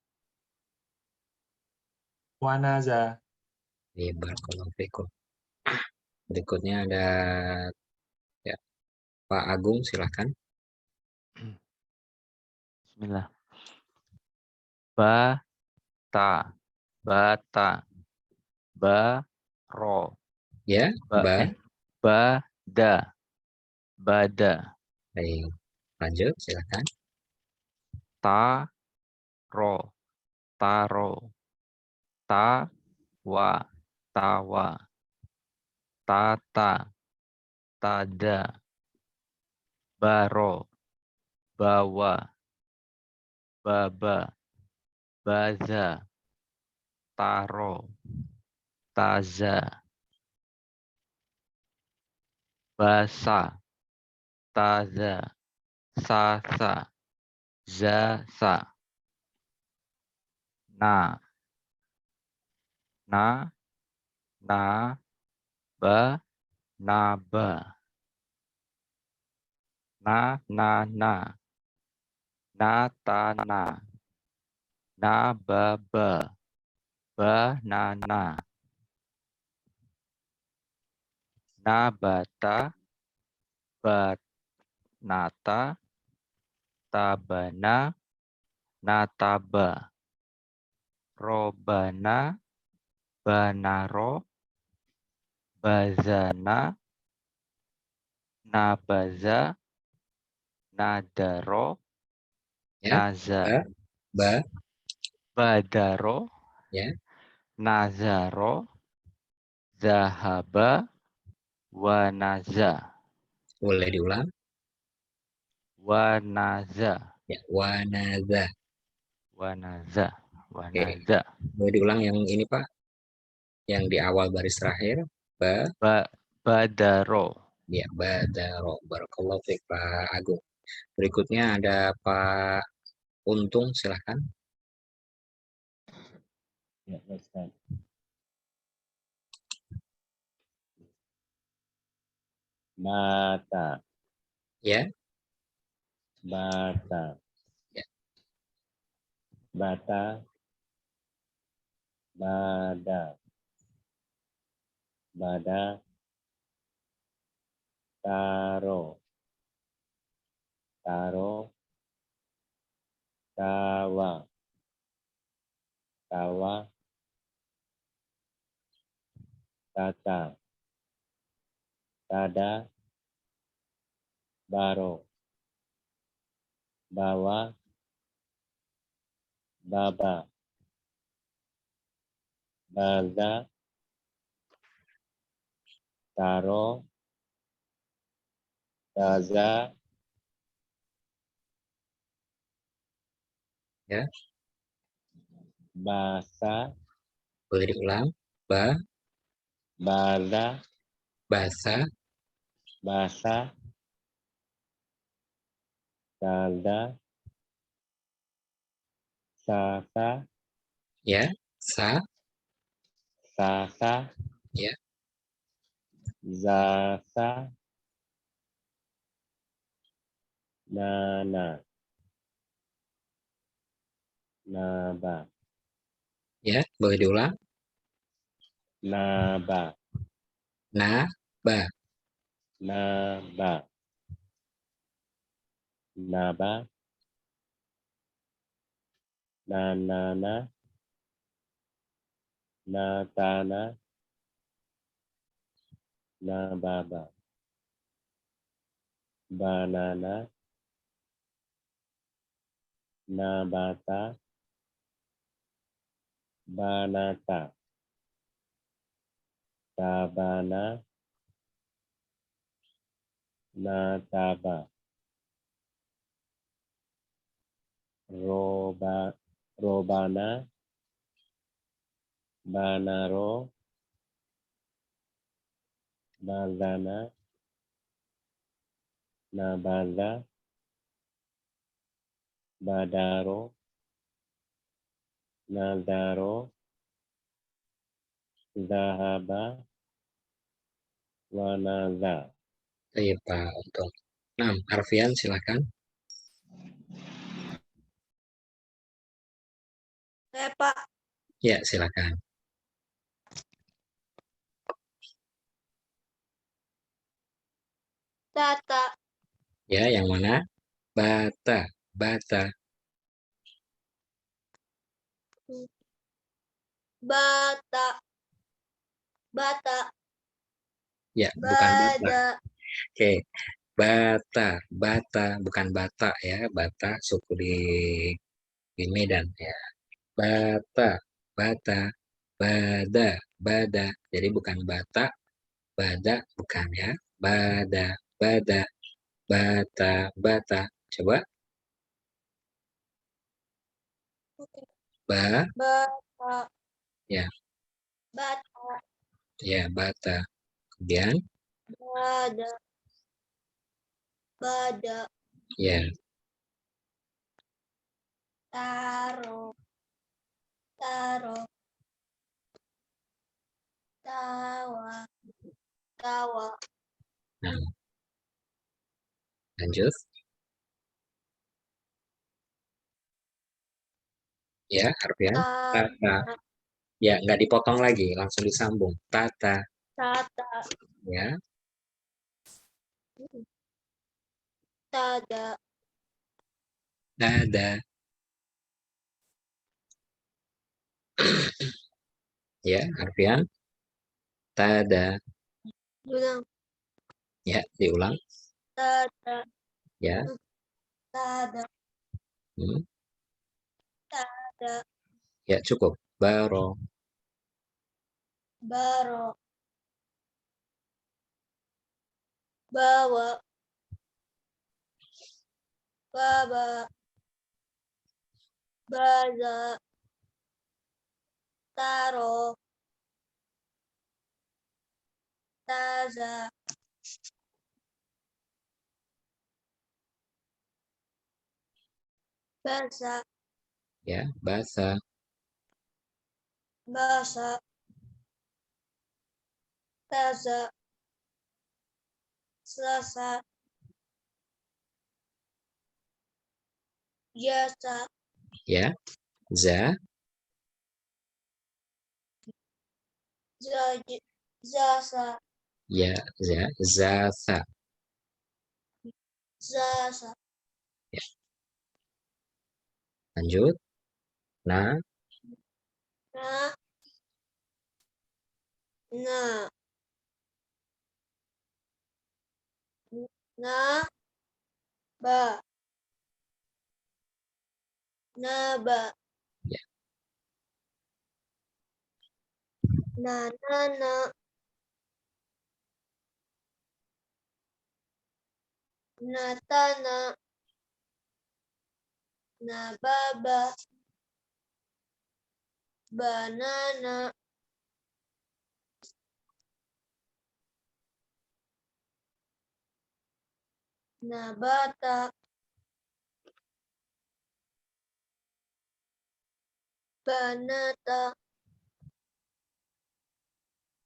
Wanaza. ya, barakallahu fikum. Berikutnya ada ya, Pak Agung, silakan. Bismillah. Bata. Bata. Baro. Ya, Bada. Bada. baik. Lanjut, silakan. Taro. Taro. Tawa. Tawa. Tata. Tada. Baro. Bawa. Baba. Baza. Taro. Taza. Basa. Taza. Sasa. Zasa. Na. Na. Ba. Naba. Na. Natana. Nababa. Banana. Nabata. Batnata. Tabana. Nataba. Robana. Banaro. Bazana. Nabaza. Nadaro. Ya, Naza. ba, Badaro. ya, Nazaro. Zahaba. Wanaza. boleh diulang. Wanaza. Ya, wanaza. wanaza, wanaza, Boleh diulang yang ini Pak, yang di awal baris terakhir. badaro, Ya, badaro. Barakallahu fiik Pak Agung. Berikutnya ada Pak Untung, silahkan. Ya, Ustaz. Bata, Ya, bata. Ya. Bata, bada. Bada, taro. Taro, tawa. Tawa, tata. Tada, baro. Bawa, baba. Baza, taro. Taza, Ya. basa. Boleh diulang. Bala, Basa. basa. Salda, sasa. Ya, sa. Sasa, Ya, zasa, nana, naba, ya. Boleh diulang. naba, Na, ba. naba, naba, nanana, natana, nababa, banana, nabata, banata, tabana, nataba, robana, banaro, bazana, nabaza, badaro, nazaro, zahaba, wanaza. Iya Pak Untung. Nah, Arfian silahkan. Saya Pak. Ya, silakan. Tata. Ya, yang mana? Bata. Bata. Bata. Bata. Ya, bukan bata. Bada. Oke. Bata. Bata. Bukan bata ya. Bata suku di Medan ya. Bata. Bata. Bada. Bada. Jadi bukan bata. Bada. Bukan ya. Bada. Bada. Bata. Bata. Coba. Oke. Ba. Bata. Ya. Bata. Ya, bata. Kemudian. Bada. Bada. Ya. Taro. Taro. Tawa. Tawa. Nah, lanjut. Ya, Arfian. Tata. Tata. Ya, nggak dipotong lagi, langsung disambung. Tata. Tata. Ya. Tada. Dada. Ya, Arfian. Tada. Bilang. Ya, diulang. Tada. Ya. Tada. Hmm. Tada. Ya, cukup. Baro. Baro. Bawa. Baba. Baza. Taro. Taza. Basa. Ya, basa. Basa. Taza. Sasa. Jasa. Ya, za. Zasa. Ya, za. Zasa. Zasa. Ya. Lanjut. Na. Na. Na. Na. Ba. Naba. Ya. Na. Natana. Nababa. Banana. Nabata. Banata.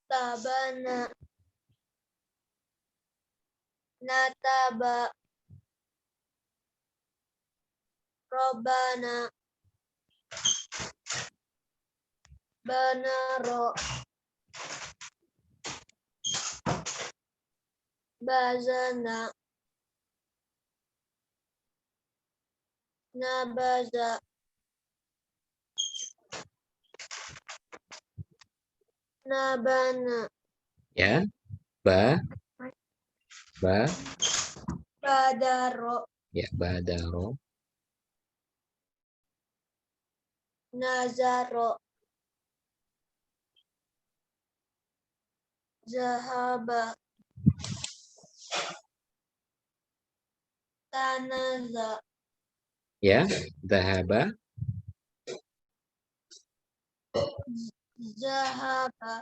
Tabana. Nataba. Robana. Banaro. Bazana. Nabaza. Nabana. Ya. Ba. Ba. Badaro. Ya, badaro. Nazaro. Zahaba. Tanaza. Ya, dhahaba. Zahaba.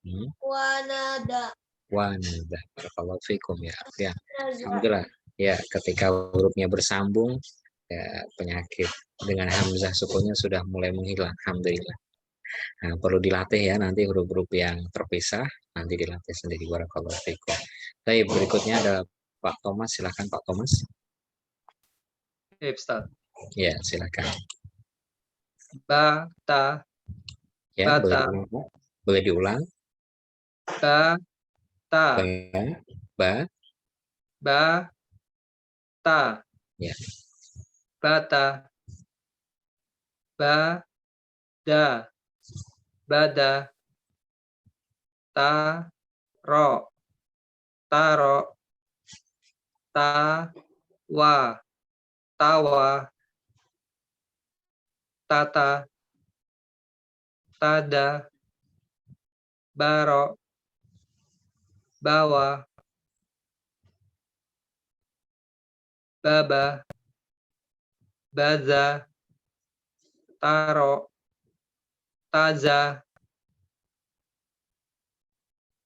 Hmm. Wanada. Wanada. Barakallahu fikum ya. Ya. Naza. Alhamdulillah. Ya, ketika hurufnya bersambung, ya, penyakit dengan hamzah sukunnya sudah mulai menghilang. Alhamdulillah. Nah, perlu dilatih ya nanti huruf-huruf yang terpisah nanti dilatih sendiri. Barakallahu fikum. Baik, berikutnya ada Pak Thomas. Silakan Pak Thomas. Ustaz. Ya, silakan. Bata. Ya, Bata. boleh diulang. Bata. Ba. Bata. Ya. Bata. Bada. Bada. Taro. Taro. Tawa. Tawa. Tata. Tada. Baro. Bawa. Baba. Baza. Taro. Taza.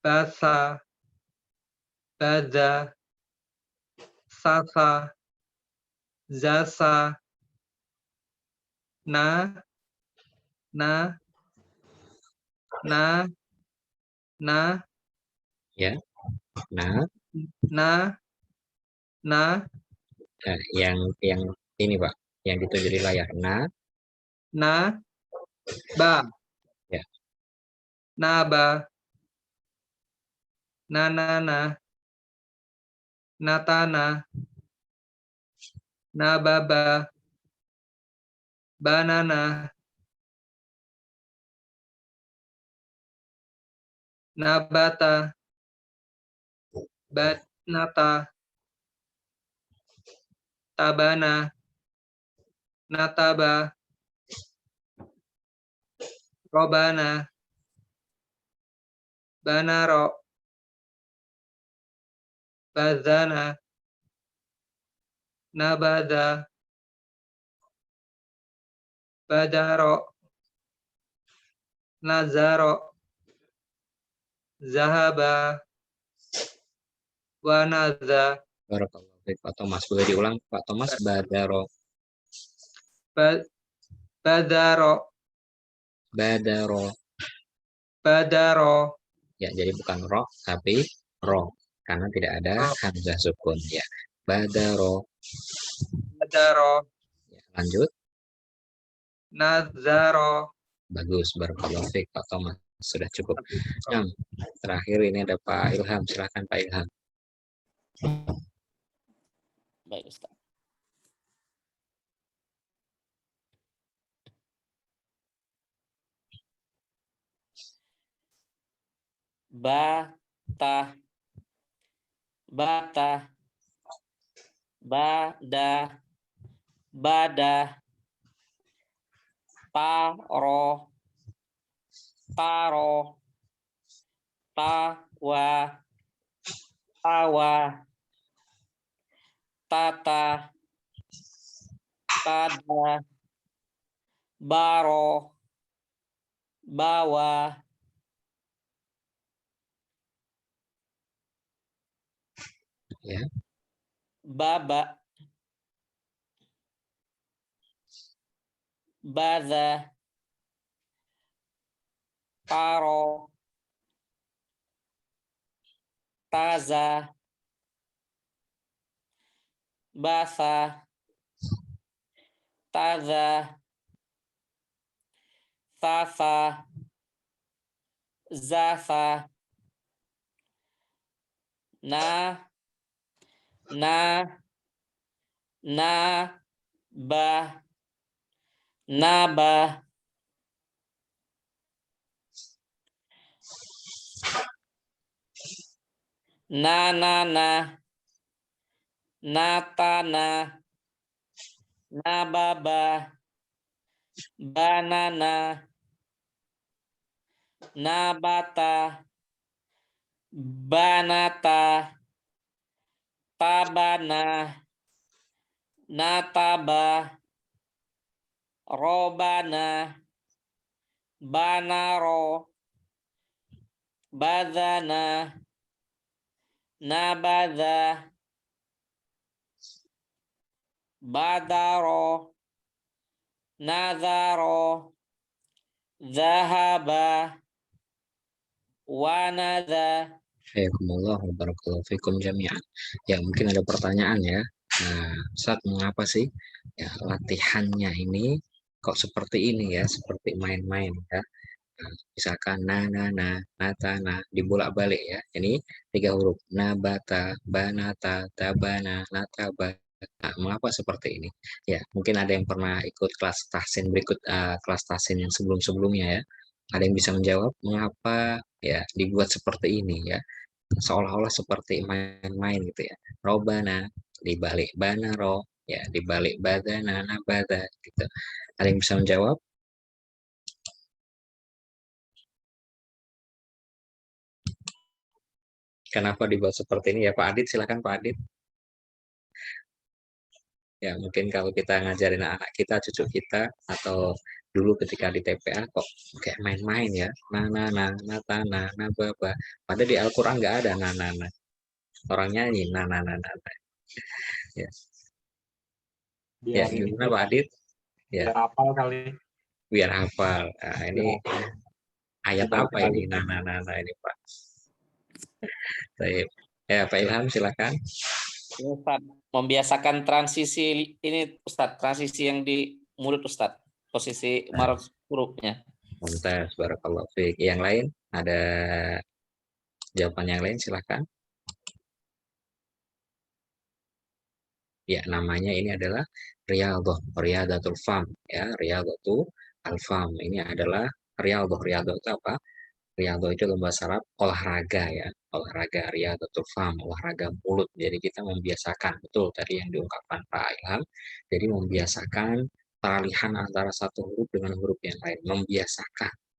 Basa. Baza. Sasa. Zasa. Na. Na. Ya. Nah, Na. yang ini Pak, yang ditunjuk di layar. Nah, Na. Ba. ya. Naba. Nanana. Natana. Nababa. Banana. Nabata. Batnata. Tabana. Nataba. Robana. Banaro. Bazana. Nabada. badaro, nazaro, zahaba, wanadza, Barakallahu fiik. Pak Thomas, boleh diulang Pak Thomas? Badaro, badaro, badaro. badaro, Ya, jadi bukan roh tapi ro karena tidak ada Roh. hamzah sukun ya. Badaro. badaro, Ya, lanjut. nazaro. Bagus, barakallahu fiik Pak Thomas. Sudah cukup. Nah, terakhir ini ada Pak Ilham. Silakan Pak Ilham. Baik, Ustaz. Bata, bata, bada, bada, taro, taro, tawa, tawa, tata, tada, baro, bawa, Ya. baba, baza, taro, taza, basa, taza, sasa, zasa, na, ba, naba, na, natana, nababa, banana, nabata, banata, tabana, nataba, robana, banaro, badana, nabadha, badaro, nazaro, zahaba, wanadha. Hayakumullah wa barakallahu fikum jami'an. Ya, mungkin ada pertanyaan ya. Nah, Ustaz, mengapa sih ya latihannya ini kok seperti ini ya, seperti main-main ya. Nah, misalkan natana dibolak-balik ya. Ini 3 huruf nabata, banata, tabana, nataba. Nah, mengapa seperti ini? Ya, mungkin ada yang pernah ikut kelas tahsin berikut kelas tahsin yang sebelum-sebelumnya ya. Ada yang bisa menjawab mengapa ya dibuat seperti ini ya, seolah-olah seperti main-main gitu ya. Robana dibalik banaro ya, dibalik badana nabada gitu. Ada yang bisa menjawab? Kenapa dibuat seperti ini ya Pak Adit? Silakan Pak Adit. Ya, mungkin kalau kita ngajarin anak kita, cucu kita, atau dulu ketika di TPA kok kayak main-main ya. Natana, nababa. Padahal di Al-Quran nggak ada na. Orang nyanyi na. Ya. Ya, Biar ini gimana Pak Adit? Ya, biar hafal kali. biar hafal. Nah, ini ayat Kita apa ini? Na ini Pak. Baik. Ya, Pak Ilham silakan. Ustaz, membiasakan transisi ini Ustaz, transisi yang di mulut Ustaz, posisi maruf hurufnya. Mumtaz, barakallahu fiik. Yang lain ada jawaban yang lain silakan. Ya, namanya ini adalah Riyadhatul Fam ya, Riyadhatul Al-Fam. Ini adalah Riyadhah itu apa? Riyadhah itu dalam bahasa Arab olahraga ya, olahraga Riyadhatul Fam, olahraga mulut. Jadi kita membiasakan, betul tadi yang diungkapkan Pak Ilham. Jadi membiasakan peralihan antara satu huruf dengan huruf yang lain,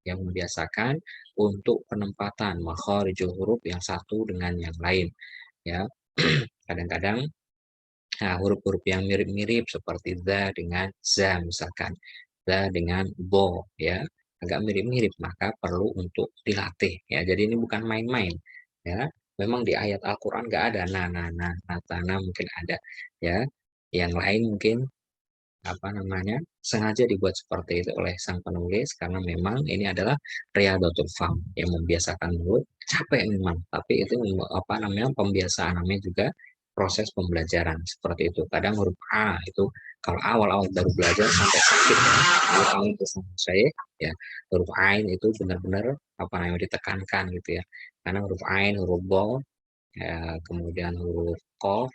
membiasakan untuk penempatan makharijul huruf yang satu dengan yang lain ya. Kadang-kadang huruf-huruf yang mirip-mirip seperti za dengan za misalkan da dengan bo ya, agak mirip-mirip, maka perlu untuk dilatih ya. Jadi ini bukan main-main ya. Memang di ayat Al-Qur'an nggak ada na mungkin ada ya. Yang lain mungkin apa namanya sengaja dibuat seperti itu oleh sang penulis karena memang ini adalah riyadhatul fam yang membiasakan mulut. Capek memang, tapi itu apa namanya pembiasaan, namanya juga proses pembelajaran seperti itu. Kadang huruf A itu kalau awal-awal baru belajar sampai sakit ya. Kalau kamu itu sama saya ya, huruf Ain itu benar-benar apa namanya ditekankan gitu ya. Karena huruf Ain, huruf Bo, ya, kemudian huruf Qaf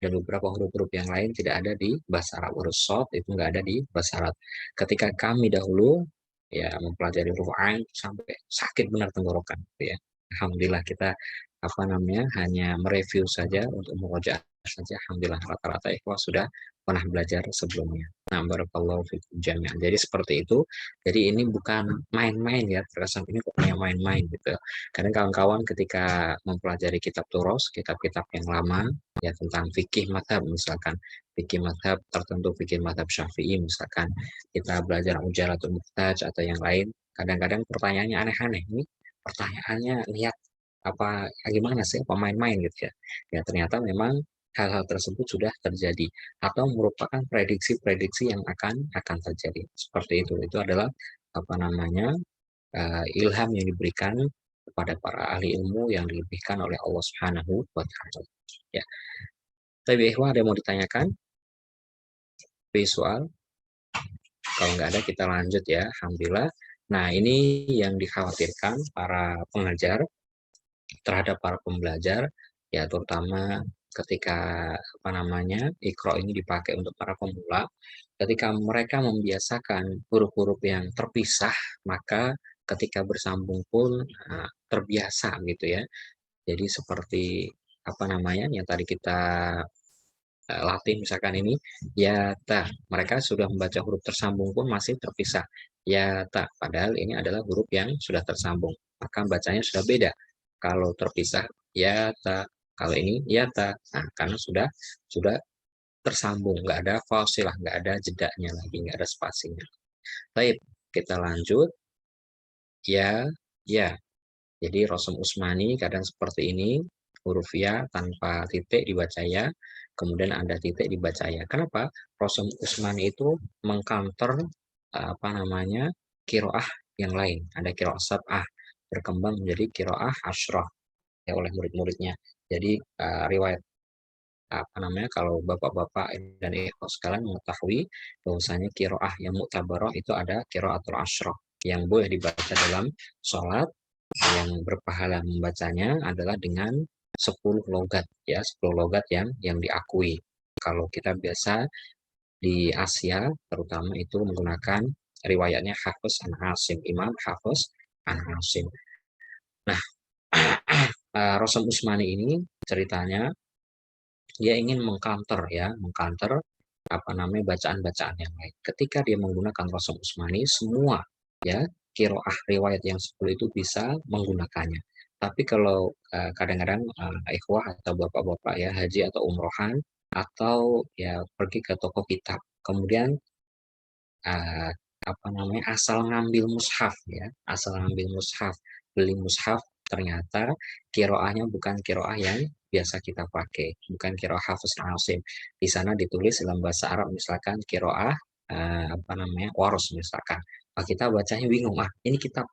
dan beberapa huruf-huruf yang lain tidak ada di bahasa Arab. Huruf Shad itu nggak ada di bahasa Arab. Ketika kami dahulu ya mempelajari huruf Ain sampai sakit benar tenggorokan gitu ya. Alhamdulillah kita apa namanya hanya mereview saja untuk murojaah saja. Alhamdulillah rata-rata ikhwah sudah pernah belajar sebelumnya. Nah, barakallahu fikum jami'an. Jadi seperti itu. Jadi ini bukan main-main ya, terkesan ini kok kayak main-main gitu. Kadang kawan-kawan ketika mempelajari kitab Turos, kitab-kitab yang lama ya tentang fikih mazhab misalkan, fikih mazhab tertentu, fikih mazhab Syafi'i misalkan, kita belajar Ujalatul Muhtaj atau yang lain, kadang-kadang pertanyaannya aneh-aneh. Ini pertanyaannya niat apa gimana sih, apa main-main gitu ya. Ya ternyata memang hal-hal tersebut sudah terjadi atau merupakan prediksi-prediksi yang akan terjadi. Seperti itu. Itu adalah apa namanya ilham yang diberikan kepada para ahli ilmu yang dilebihkan oleh Allah Subhanahu wa taala. Ya. Tapi ikhwah ada yang mau ditanyakan? Soal? Kalau nggak ada kita lanjut ya. Alhamdulillah. Nah, ini yang dikhawatirkan para pengajar terhadap para pembelajar ya, terutama ketika apa namanya Iqra ini dipakai untuk para pemula, ketika mereka membiasakan huruf-huruf yang terpisah, maka ketika bersambung pun terbiasa gitu ya. Jadi seperti apa namanya yang tadi kita latih misalkan ini ya ta, mereka sudah membaca huruf tersambung pun masih terpisah ya ta, padahal ini adalah huruf yang sudah tersambung, maka bacanya sudah beda. Kalau terpisah ya ta, kalau ini ya ta, nah karena sudah tersambung, nggak ada fasilah, nggak ada jedanya lagi, nggak ada spasinya. Baik, kita lanjut ya ya. Jadi Rosem Usmani kadang seperti ini, huruf ya tanpa titik dibaca ya, kemudian ada titik dibaca ya. Kenapa? Rosem Usmani itu mengcounter apa namanya kiroah yang lain. Ada kiroah sab'ah berkembang menjadi kiroah asyrah ya oleh murid-muridnya. Jadi riwayat apa namanya kalau bapak-bapak dan ikhwas sekalian mengetahui bahwasanya kiroah yang muktabarah itu ada kiraatul asyrah yang boleh dibaca dalam sholat, yang berpahala membacanya adalah dengan 10 logat ya, 10 logat yang diakui. Kalau kita biasa di Asia terutama itu menggunakan riwayatnya Hafiz an Asim, Imam Hafiz an Asim. Nah, Rosem Usmani ini ceritanya dia ingin mengcounter ya, mengcounter apa namanya bacaan-bacaan yang lain. Ketika dia menggunakan Rosem Usmani, semua ya kiroah riwayat yang 10 itu bisa menggunakannya. Tapi kalau kadang-kadang ikhwah atau bapak-bapak ya haji atau umrohan atau ya pergi ke toko kitab, kemudian apa namanya asal ngambil mushaf ya, asal ngambil mushaf, beli mushaf, ternyata kiroahnya bukan kiroah yang biasa kita pakai, bukan kiroah Hafiz Asim. Di sana ditulis dalam bahasa Arab misalkan kiroah apa namanya waros misalkan. Nah, kita bacanya bingung, ini kitab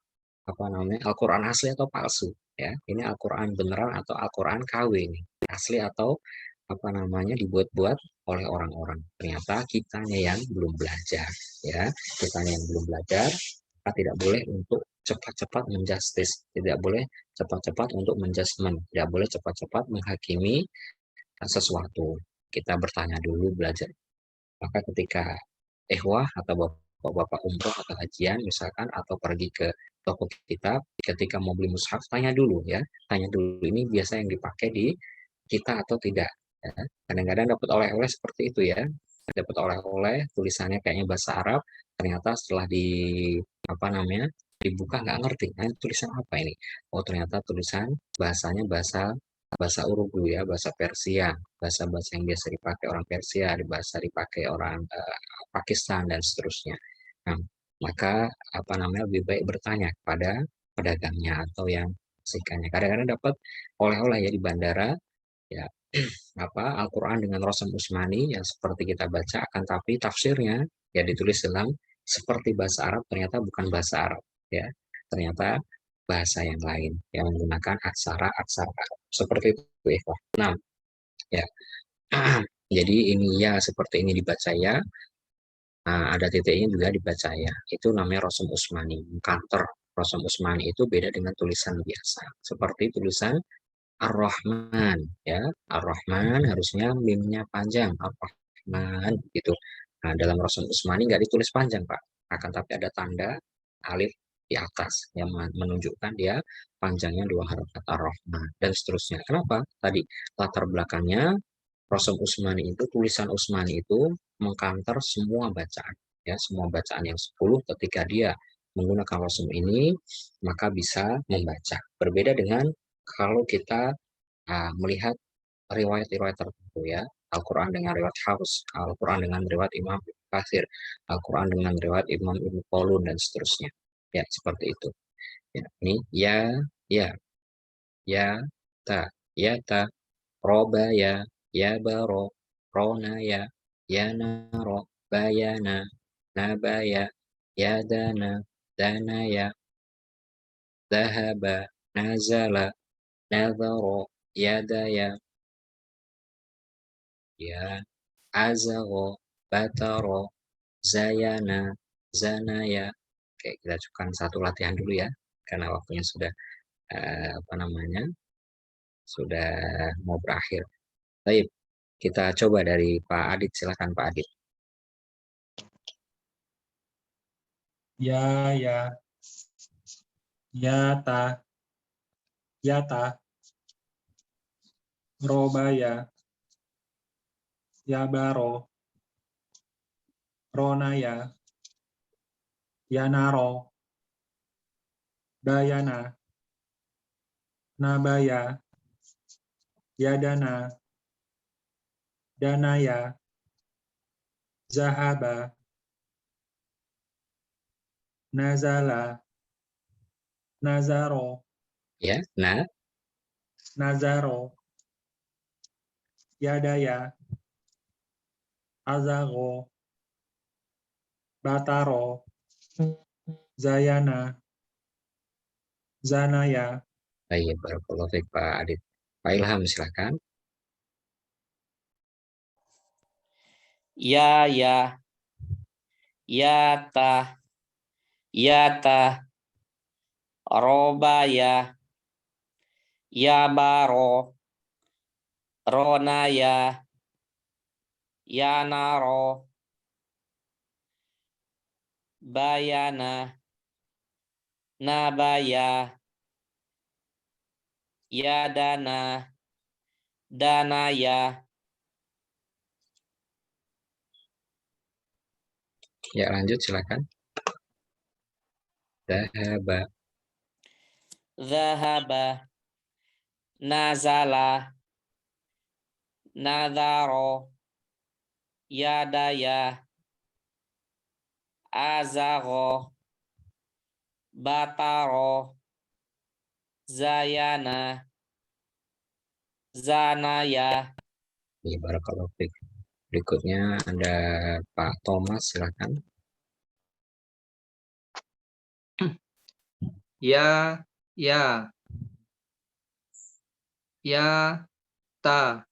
apa namanya Al-Quran asli atau palsu ya, ini Al-Quran beneran atau Al-Quran KW ini, asli atau apa namanya dibuat-buat oleh orang-orang. Ternyata kitanya yang belum belajar ya, kitanya yang belum belajar, kita tidak boleh untuk cepat-cepat menjustis, tidak boleh cepat-cepat untuk menjudgment, tidak boleh cepat-cepat menghakimi sesuatu. Kita bertanya dulu, belajar. Maka ketika ikhwah atau bapak-bapak umroh atau hajian misalkan atau pergi ke toko kitab, ketika mau beli mushaf tanya dulu ya, tanya dulu ini biasa yang dipakai di kita atau tidak ya. Kadang-kadang dapat oleh-oleh seperti itu ya, dapat oleh-oleh tulisannya kayaknya bahasa Arab, ternyata setelah di apa namanya dibuka nggak ngerti, nah tulisan apa ini, oh ternyata tulisan bahasanya bahasa Urdu ya, bahasa Persia, bahasa-bahasa yang biasa dipakai orang Persia, bahasa dipakai orang Pakistan dan seterusnya. Nah, maka apa namanya lebih baik bertanya kepada pedagangnya atau yang sikannya. Kadang-kadang dapat oleh-oleh ya di bandara ya apa Al-Qur'an dengan Rasam Usmani yang seperti kita baca akan tapi tafsirnya ya ditulis dalam seperti bahasa Arab ternyata bukan bahasa Arab ya. Ternyata bahasa yang lain yang menggunakan aksara-aksara Arab. Seperti itu ikhwah. Nah, ya. Jadi ini ya seperti ini dibaca ya. Nah, ada titiknya juga dibaca ya. Itu namanya Rasam Usmani, kantor. Rasam Usmani itu beda dengan tulisan biasa. Seperti tulisan Ar-Rahman ya. Ar-Rahman harusnya mimnya panjang, Ar-Rahman gitu. Nah, dalam Rasam Usmani nggak ditulis panjang, Pak. Akan tapi ada tanda alif di atas yang menunjukkan dia panjangnya 2 harakat Ar-Rahman dan seterusnya. Kenapa? Tadi latar belakangnya Rasam Usmani itu tulisan Usmani itu mengkanter semua bacaan ya, semua bacaan yang 10 ketika dia menggunakan rasam ini maka bisa membaca. Berbeda dengan kalau kita melihat riwayat-riwayat tertentu ya, Al-Qur'an dengan riwayat Hafs, Al-Qur'an dengan riwayat Imam Ibnu Katsir, Al-Qur'an dengan riwayat Imam Ibnu Qolun dan seterusnya. Ya, seperti itu. Ya, ini ya, ya ta, roba ya baro, rona ya naro, bayana, nabaya, ya dana ya, dahaba, nazala, nadharo, yadaya, ya, azaro, bataro, zayana, zanaya. Oke, kita cukupkan satu latihan dulu ya, karena waktunya sudah apa namanya sudah mau berakhir. Baik, kita coba dari Pak Adit, silakan Pak Adit. Ya, ya ta, roba ya baro, rona ya naro, bayana, nabaya, yadana, danaya, zahaba, nazala, nazaro, Ya, nazaro, yadaya, azago, bataro, zayana, zanaya. baik, barakallahu fiik Pak Adit. Pak Ilham, silakan. Ya, ya ta, roba ya baro, rona ya naro, bayana, nabaya, ya danaya. Ya, lanjut silakan. Dahaba, Zahaba, nazala, nadharo, yadaya, azago, bataro, zayana, zanaya. ya, barakallahu fiik. Berikutnya ada Pak Thomas, silakan. Ya, ta,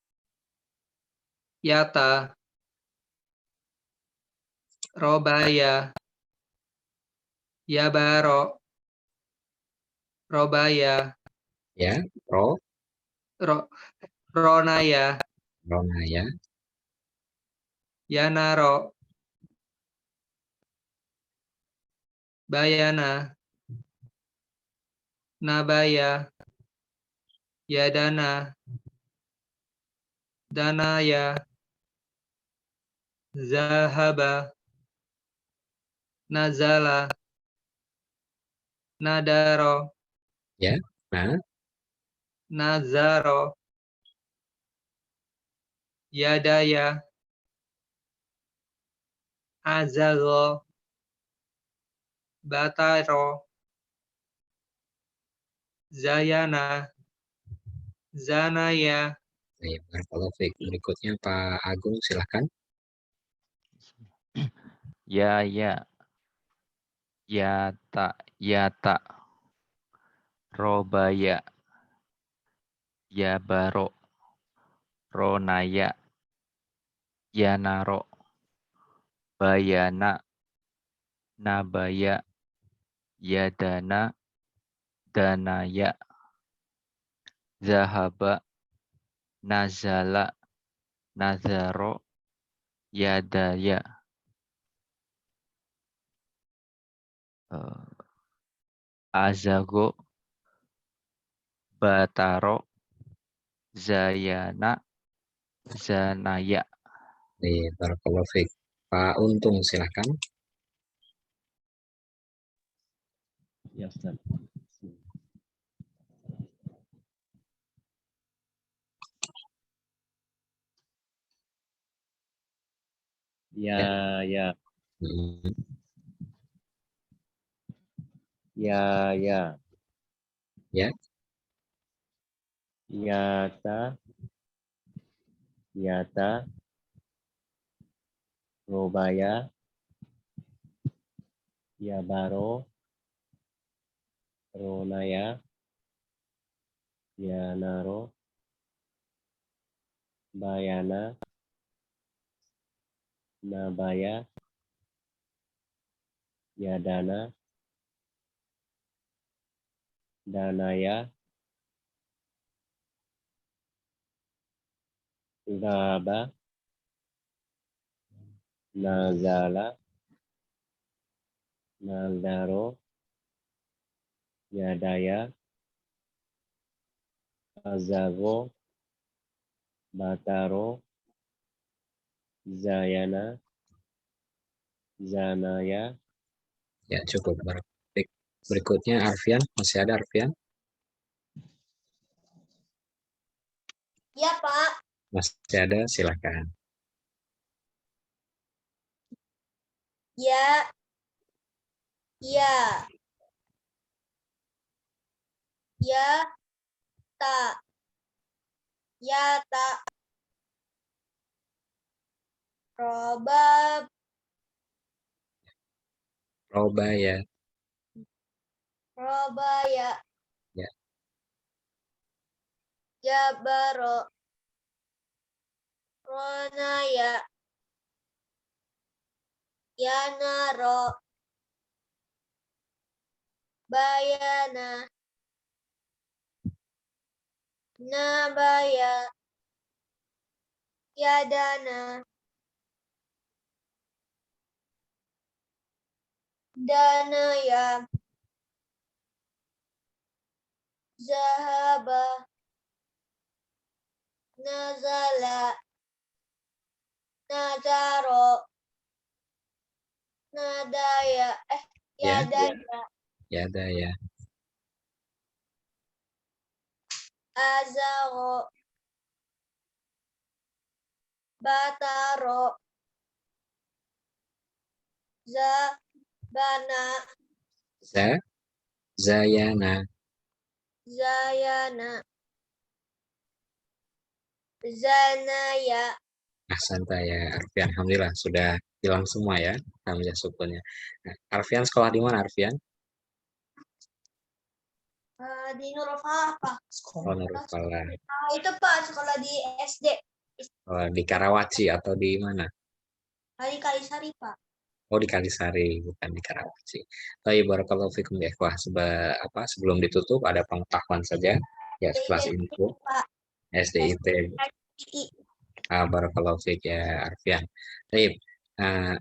yata, robaya, yabaro, robaya, Ya, ro, ronaya, rona ya, yanaro, bayana, nabaya, yadana, danaya, zahaba, nazala, nadaro, ya, nazaro, yadaya, azago, Bataro. Zayana. Zanaya. Baik, barakallahu fiik. Berikutnya Pak Agung, silahkan. Ya, ya. Ya, tak. Ya, tak. Robaya. Ya, baro. Ronaya. Ya, naro. Bayana. Nabaya. Ya, dana. Danaya. Zahaba. Nazala. Nazaro. Yadaya. Azago. Bataro. Zayana. Zanaya. Baik, barakallahu fiik. Pak Untung, silahkan. Ya Ustaz. Ya, ya, Hmm, ya, ya. Ya, Yata, yata. Robaya. Yabaro. Ronaya. Yanaro. Bayana. Nabaya. Yadana. Danaya. Zaba. Nazala. Naldaro. Yadaya. Azago. Bataro. Zayana. Zanaya. ya cukup. Barakallahu fiik. Berikutnya Arfian, masih ada Arfian? Ya, Pak. Masih ada, silahkan. Ya. Ya. Ya. Tak. Ya, tak. Robab. Robaya. Robaya. Ya. Jabaro. Ronaya. Yanaro. Bayana. Nabaya. Yadana. Danaya. Zahaba. Nazala. Nazaro. Nadaya. Ya. Yadaya. Ya ada ya. Azaro. Bataro. Zabana. Zayana. Zayana. Zanaya. Ahsanta ya Arfian. Alhamdulillah sudah hilang semua ya hamzah sukunnya. Nah, Arfian sekolah di mana Arfian? Di Nurul apa? Oh, Nurul Falah. Itu Pak, sekolah di SD. Oh, di Karawaci atau di mana? Di Kalisari Pak. Oh, di Kalisari, bukan di Karawaci. Baik, barakallahu fikum ya ikhwah. Sebelum ditutup ada pengetahuan saja ya sekelas info Pak. SDIT. Barakallahu fik ya Arfian. Baik. ah,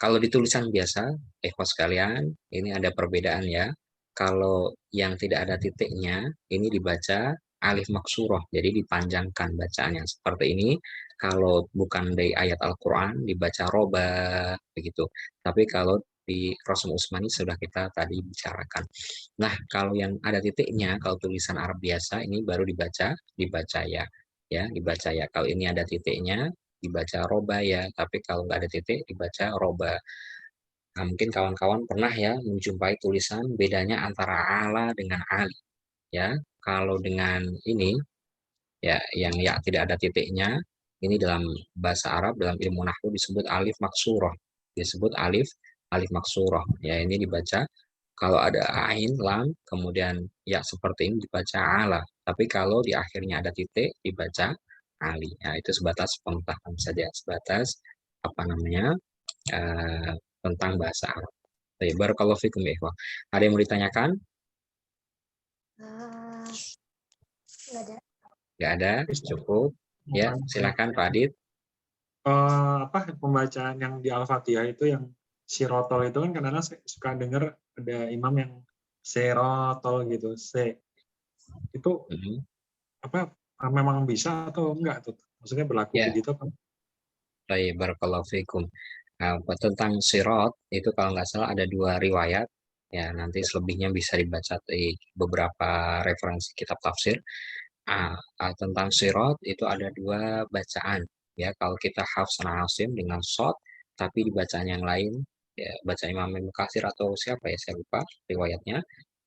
Kalau di tulisan biasa, ikhwah sekalian, ini ada perbedaan ya. Kalau yang tidak ada titiknya, ini dibaca alif maksuroh, jadi dipanjangkan bacaannya seperti ini. Kalau bukan dari ayat Al-Quran, dibaca roba, begitu. Tapi kalau di Rasul Usmani sudah kita tadi bicarakan. Nah, kalau yang ada titiknya, kalau tulisan Arab biasa, ini baru dibaca ya, dibaca ya. Kalau ini ada titiknya, dibaca roba ya, tapi kalau nggak ada titik dibaca roba. Nah, mungkin kawan-kawan pernah ya menjumpai tulisan bedanya antara ala dengan ali ya. Kalau dengan ini ya yang ya tidak ada titiknya, ini dalam bahasa Arab dalam ilmu nahwu disebut alif maksurah. Disebut alif maksurah. Ya, ini dibaca kalau ada ain, lam, kemudian ya seperti ini dibaca ala. Tapi kalau di akhirnya ada titik dibaca ali. Ya, itu sebatas pengetahuan saja, sebatas apa namanya? Tentang bahasa Arab. Baik, barakallahu fikum ya, ikhwah. Ada yang mau ditanyakan? Ah, nggak ada. Nggak ada, cukup. Ya, silakan Pak Adit. Pembacaan yang di Al-Fatihah itu yang sirotol itu kan kadang-kadang saya suka dengar ada imam yang serotol gitu, itu Mhm. memang bisa atau enggak tuh? Maksudnya berlaku Ya, begitu apa? baik, barakallahu fikum. Nah, tentang sirot itu kalau nggak salah ada 2 riwayat. Ya, nanti selebihnya bisa dibaca di beberapa referensi kitab tafsir. Tentang sirot itu ada 2 bacaan. Ya, kalau kita Hafs an Asim dengan shot, tapi di bacaan yang lain, ya, baca Imam Ibnu Katsir atau siapa ya, saya lupa riwayatnya.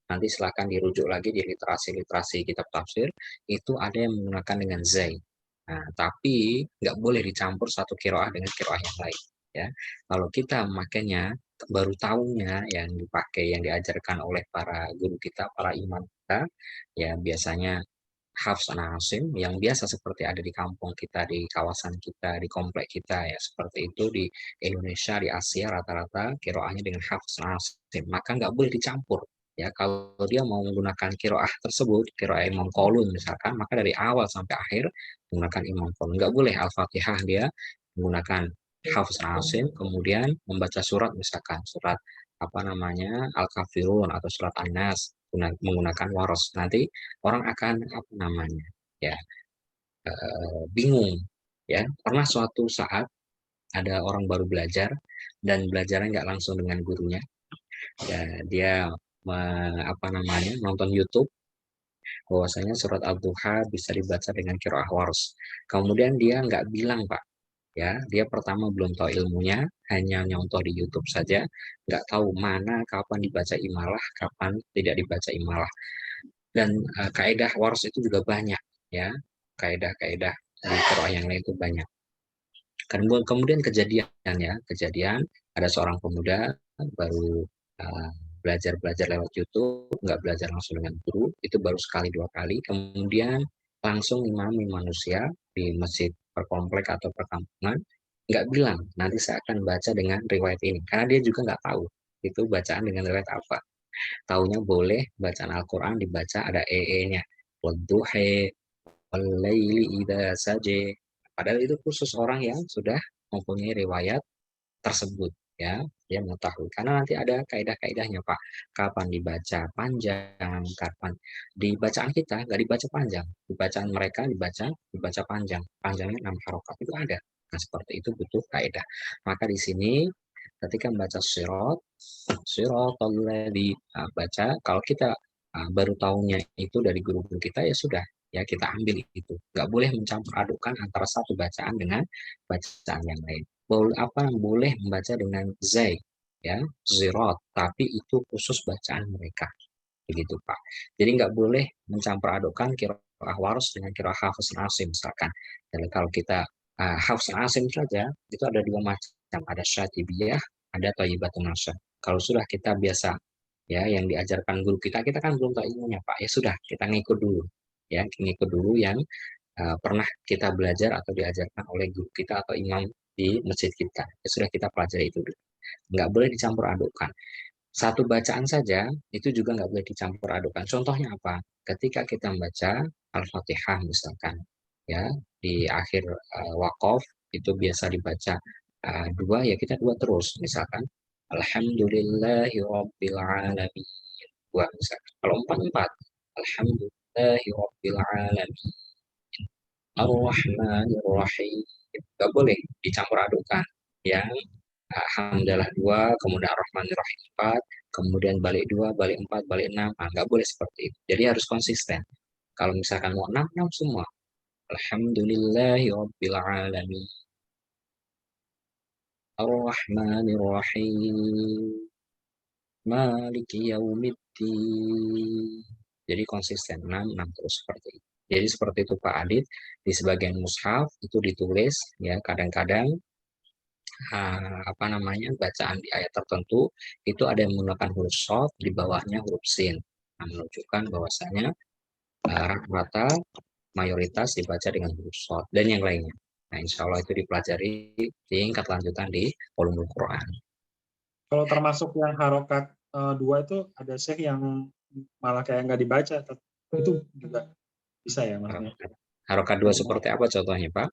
Nanti silakan dirujuk lagi di literasi-literasi kitab tafsir, itu ada yang menggunakan dengan zai. Nah, tapi nggak boleh dicampur satu kiroah dengan kiroah yang lain. Ya, kalau kita memakainya baru tahunya yang dipakai, yang diajarkan oleh para guru kita, para imam kita, ya biasanya Hafs an Asim yang biasa seperti ada di kampung kita, di kawasan kita, di komplek kita ya seperti itu di Indonesia, di Asia rata-rata kiroahnya dengan Hafs an Asim. Maka nggak boleh dicampur. Ya, kalau dia mau menggunakan kiroah tersebut, kiroah Imam Qaulun misalkan, maka dari awal sampai akhir menggunakan Imam Qaulun. Nggak boleh Al-Fatihah dia menggunakan Hafs an Asim, kemudian membaca surat misalkan, surat apa namanya Al-Kafirun atau surat An-Nas menggunakan waros. Nanti orang akan apa namanya ya bingung ya. Pernah suatu saat ada orang baru belajar dan belajarnya nggak langsung dengan gurunya ya, dia apa namanya nonton YouTube bahwasanya surat Al-Duha bisa dibaca dengan qiraah wars. Kemudian dia nggak bilang Pak ya, dia pertama belum tahu ilmunya, hanya nyontoh di YouTube saja, nggak tahu mana kapan dibaca imalah, kapan tidak dibaca imalah. Dan kaidah waros itu juga banyak ya, kaidah-kaidah di qiraah yang lain itu banyak. Kemudian kejadian ada seorang pemuda baru belajar lewat YouTube, nggak belajar langsung dengan guru, itu baru sekali 2 kali, kemudian langsung imami manusia di masjid perkomplek atau perkampungan, nggak bilang nanti saya akan baca dengan riwayat ini, karena dia juga nggak tahu itu bacaan dengan riwayat apa. Taunya boleh bacaan Al-Quran dibaca ada nya, wadduhe, walaili idha saje. Padahal itu khusus orang yang sudah mempunyai riwayat tersebut ya, dia mengetahui karena nanti ada kaidah-kaidahnya Pak, kapan dibaca panjang, kapan di bacaan kita nggak dibaca panjang, di bacaan mereka dibaca panjang, panjangnya 6 harokat itu ada. Nah, seperti itu butuh kaidah. Maka di sini ketika membaca sirot di baca, kalau kita baru tahunya itu dari guru-guru kita ya sudah ya kita ambil itu, nggak boleh mencampur adukan antara satu bacaan dengan bacaan yang lain. Boleh membaca dengan zai ya, zirot, tapi itu khusus bacaan mereka begitu Pak. Jadi nggak boleh mencampur adukan qiraah waros dengan qiraah hafs asim misalkan. Jadi kalau kita hafs asim saja itu ada 2 macam, ada syatibiyah, ada thayyibatun nasr. Kalau sudah kita biasa ya yang diajarkan guru kita, kita kan belum tahu ilmunya Pak. Ya sudah, kita ngikut dulu. Ya, ngikut dulu yang pernah kita belajar atau diajarkan oleh guru kita atau imam di masjid kita. Ya sudah, kita pelajari itu dulu. Nggak boleh dicampur adukan. Satu bacaan saja itu juga nggak boleh dicampur adukan. Contohnya apa? Ketika kita membaca Al-Fatihah misalkan, ya di akhir wakaf itu biasa dibaca 2, ya kita 2 terus. Misalkan Alhamdulillahirabbil alamin. 2 misalkan. Kalau 4 4. Alhamdulillahirabbil alamin. Ar-Rahmanir-Rahim. Nggak boleh dicampur adukan. Yang Alhamdulillah 2, kemudian Ar-Rahmanir-Rahim 4, kemudian balik 2, balik 4, balik 6. Nggak boleh seperti itu. Jadi harus konsisten. Kalau misalkan mau 6, 6 semua. Alhamdulillahirabbil alamin. Ar-Rahmanir Rahim. Maliki Yaumiddin. Jadi konsisten 6 terus seperti itu. Jadi seperti itu Pak Adit, di sebagian mushaf itu ditulis ya kadang-kadang bacaan di ayat tertentu itu ada yang menggunakan huruf shad, di bawahnya huruf sin. Nah, menunjukkan bahwasanya rata-rata mayoritas dibaca dengan huruf shad dan yang lainnya. Nah, insya Allah itu dipelajari di tingkat lanjutan di ulumul Quran. Kalau termasuk yang harokat 2 itu ada syekh yang malah kayak nggak dibaca, itu juga bisa ya maksudnya. Harokat 2 seperti apa contohnya Pak?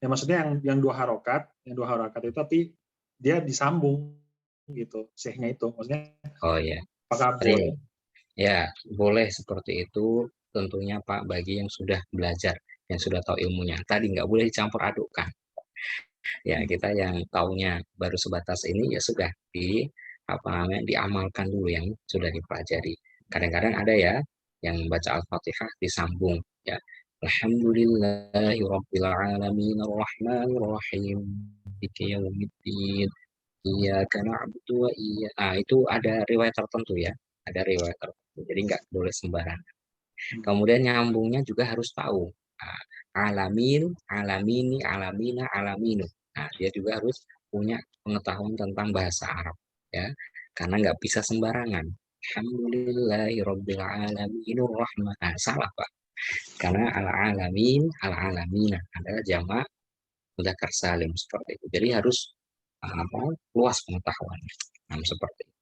Ya maksudnya yang 2 harokat itu tapi dia disambung gitu syekhnya itu, maksudnya Oh ya, apakah boleh? ya boleh seperti itu tentunya Pak bagi yang sudah belajar, yang sudah tahu ilmunya. Tadi nggak boleh dicampur adukkan. Ya kita yang taunya baru sebatas ini ya sudah diamalkan dulu yang sudah dipelajari. Kadang-kadang ada ya yang baca Al-Fatihah disambung ya. Alhamdulillahirabbil alamin arrahmanir rahim maliki yaumiddin iyyaka na'budu wa itu ada riwayat tertentu ya. Ada riwayat tertentu. Jadi nggak boleh sembarangan. Kemudian nyambungnya juga harus tahu. Alamin, alamini, alamina, alaminu. Nah, dia juga harus punya pengetahuan tentang bahasa Arab ya. Karena nggak bisa sembarangan. Alhamdulillahirabbil alamin rahman. Nah, salah, Pak. Karena al-alamin, al-alamina adalah jamak mudzakkar salim seperti itu. Jadi harus luas pengetahuan. Nah, seperti itu.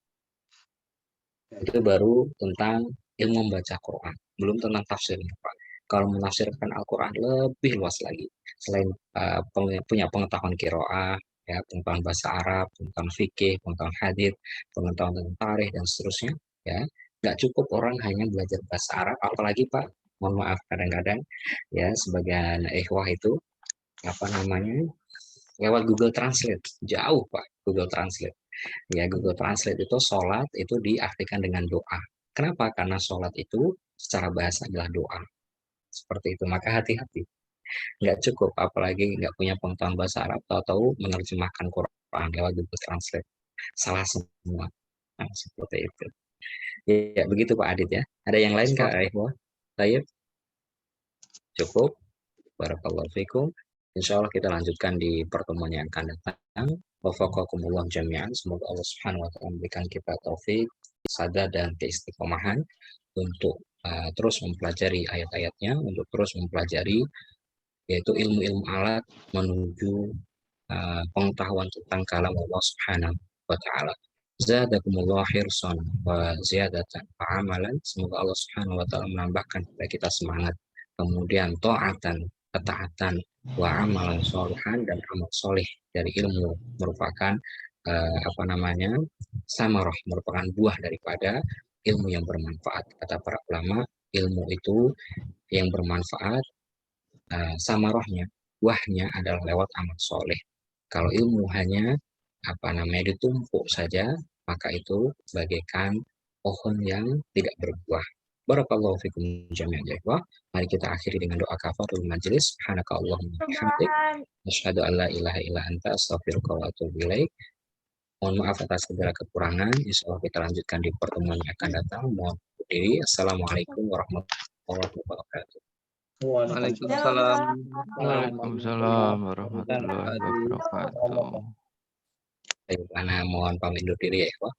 Itu baru tentang ilmu membaca Quran, belum tentang tafsirnya, Pak. Kalau menafsirkan Al-Quran lebih luas lagi. Selain punya pengetahuan qiraah, ya, pengetahuan bahasa Arab, pengetahuan fikih, pengetahuan hadits, pengetahuan tentang tarikh dan seterusnya, ya. Nggak cukup orang hanya belajar bahasa Arab, apalagi Pak, mohon maaf kadang-kadang ya sebagian ikhwah itu lewat Google Translate, jauh Pak Google Translate. Ya, Google Translate itu sholat itu diartikan dengan doa. Kenapa? Karena sholat itu secara bahasa adalah doa. Seperti itu, maka hati-hati. Nggak cukup, apalagi nggak punya pengetahuan bahasa Arab, tahu-tahu menerjemahkan Quran lewat Google Translate. Salah semua. Nah, seperti itu. Ya, begitu Pak Adit ya. Ada yang lain Kak Aihwa? Baik. Cukup. Barakallahu fikum. Insya Allah kita lanjutkan di pertemuan yang akan datang. Wafaqakumullah jami'an. Semoga Allah Subhanahu wa taala memberikan kita taufik, sadar dan keistiqomahan untuk terus mempelajari ayat-ayatnya, untuk terus mempelajari yaitu ilmu-ilmu alat menuju pengetahuan tentang kalam Allah Subhanahu wa taala. Zadakumullah hirsan wa ziyadatan wa amalan. Semoga Allah Subhanahu wa taala menambahkan kepada kita semangat, kemudian ta'atan, ketaatan, wa amalan sholihan dan amal soleh dari ilmu merupakan samarah, merupakan buah daripada ilmu yang bermanfaat. Kata para ulama, ilmu itu yang bermanfaat samarahnya, buahnya adalah lewat amal soleh. Kalau ilmu hanya ditumpuk saja, maka itu bagaikan pohon yang tidak berbuah. Barakallahu fikum jami'an ya ikhwah. Mari kita akhiri dengan doa kafaratul majelis. Subhanakallahumma wa bihamdik, asyhadu an la ilaha illa anta, astaghfiruka wa atubu ilaik. Mohon maaf atas segala kekurangan. Insyaallah kita lanjutkan di pertemuan yang akan datang. Mohon diri. Assalamualaikum warahmatullahi wabarakatuh. Waalaikumsalam. Waalaikumsalam warahmatullahi wabarakatuh. Baik, mohon pamit undur diri ya ikhwah.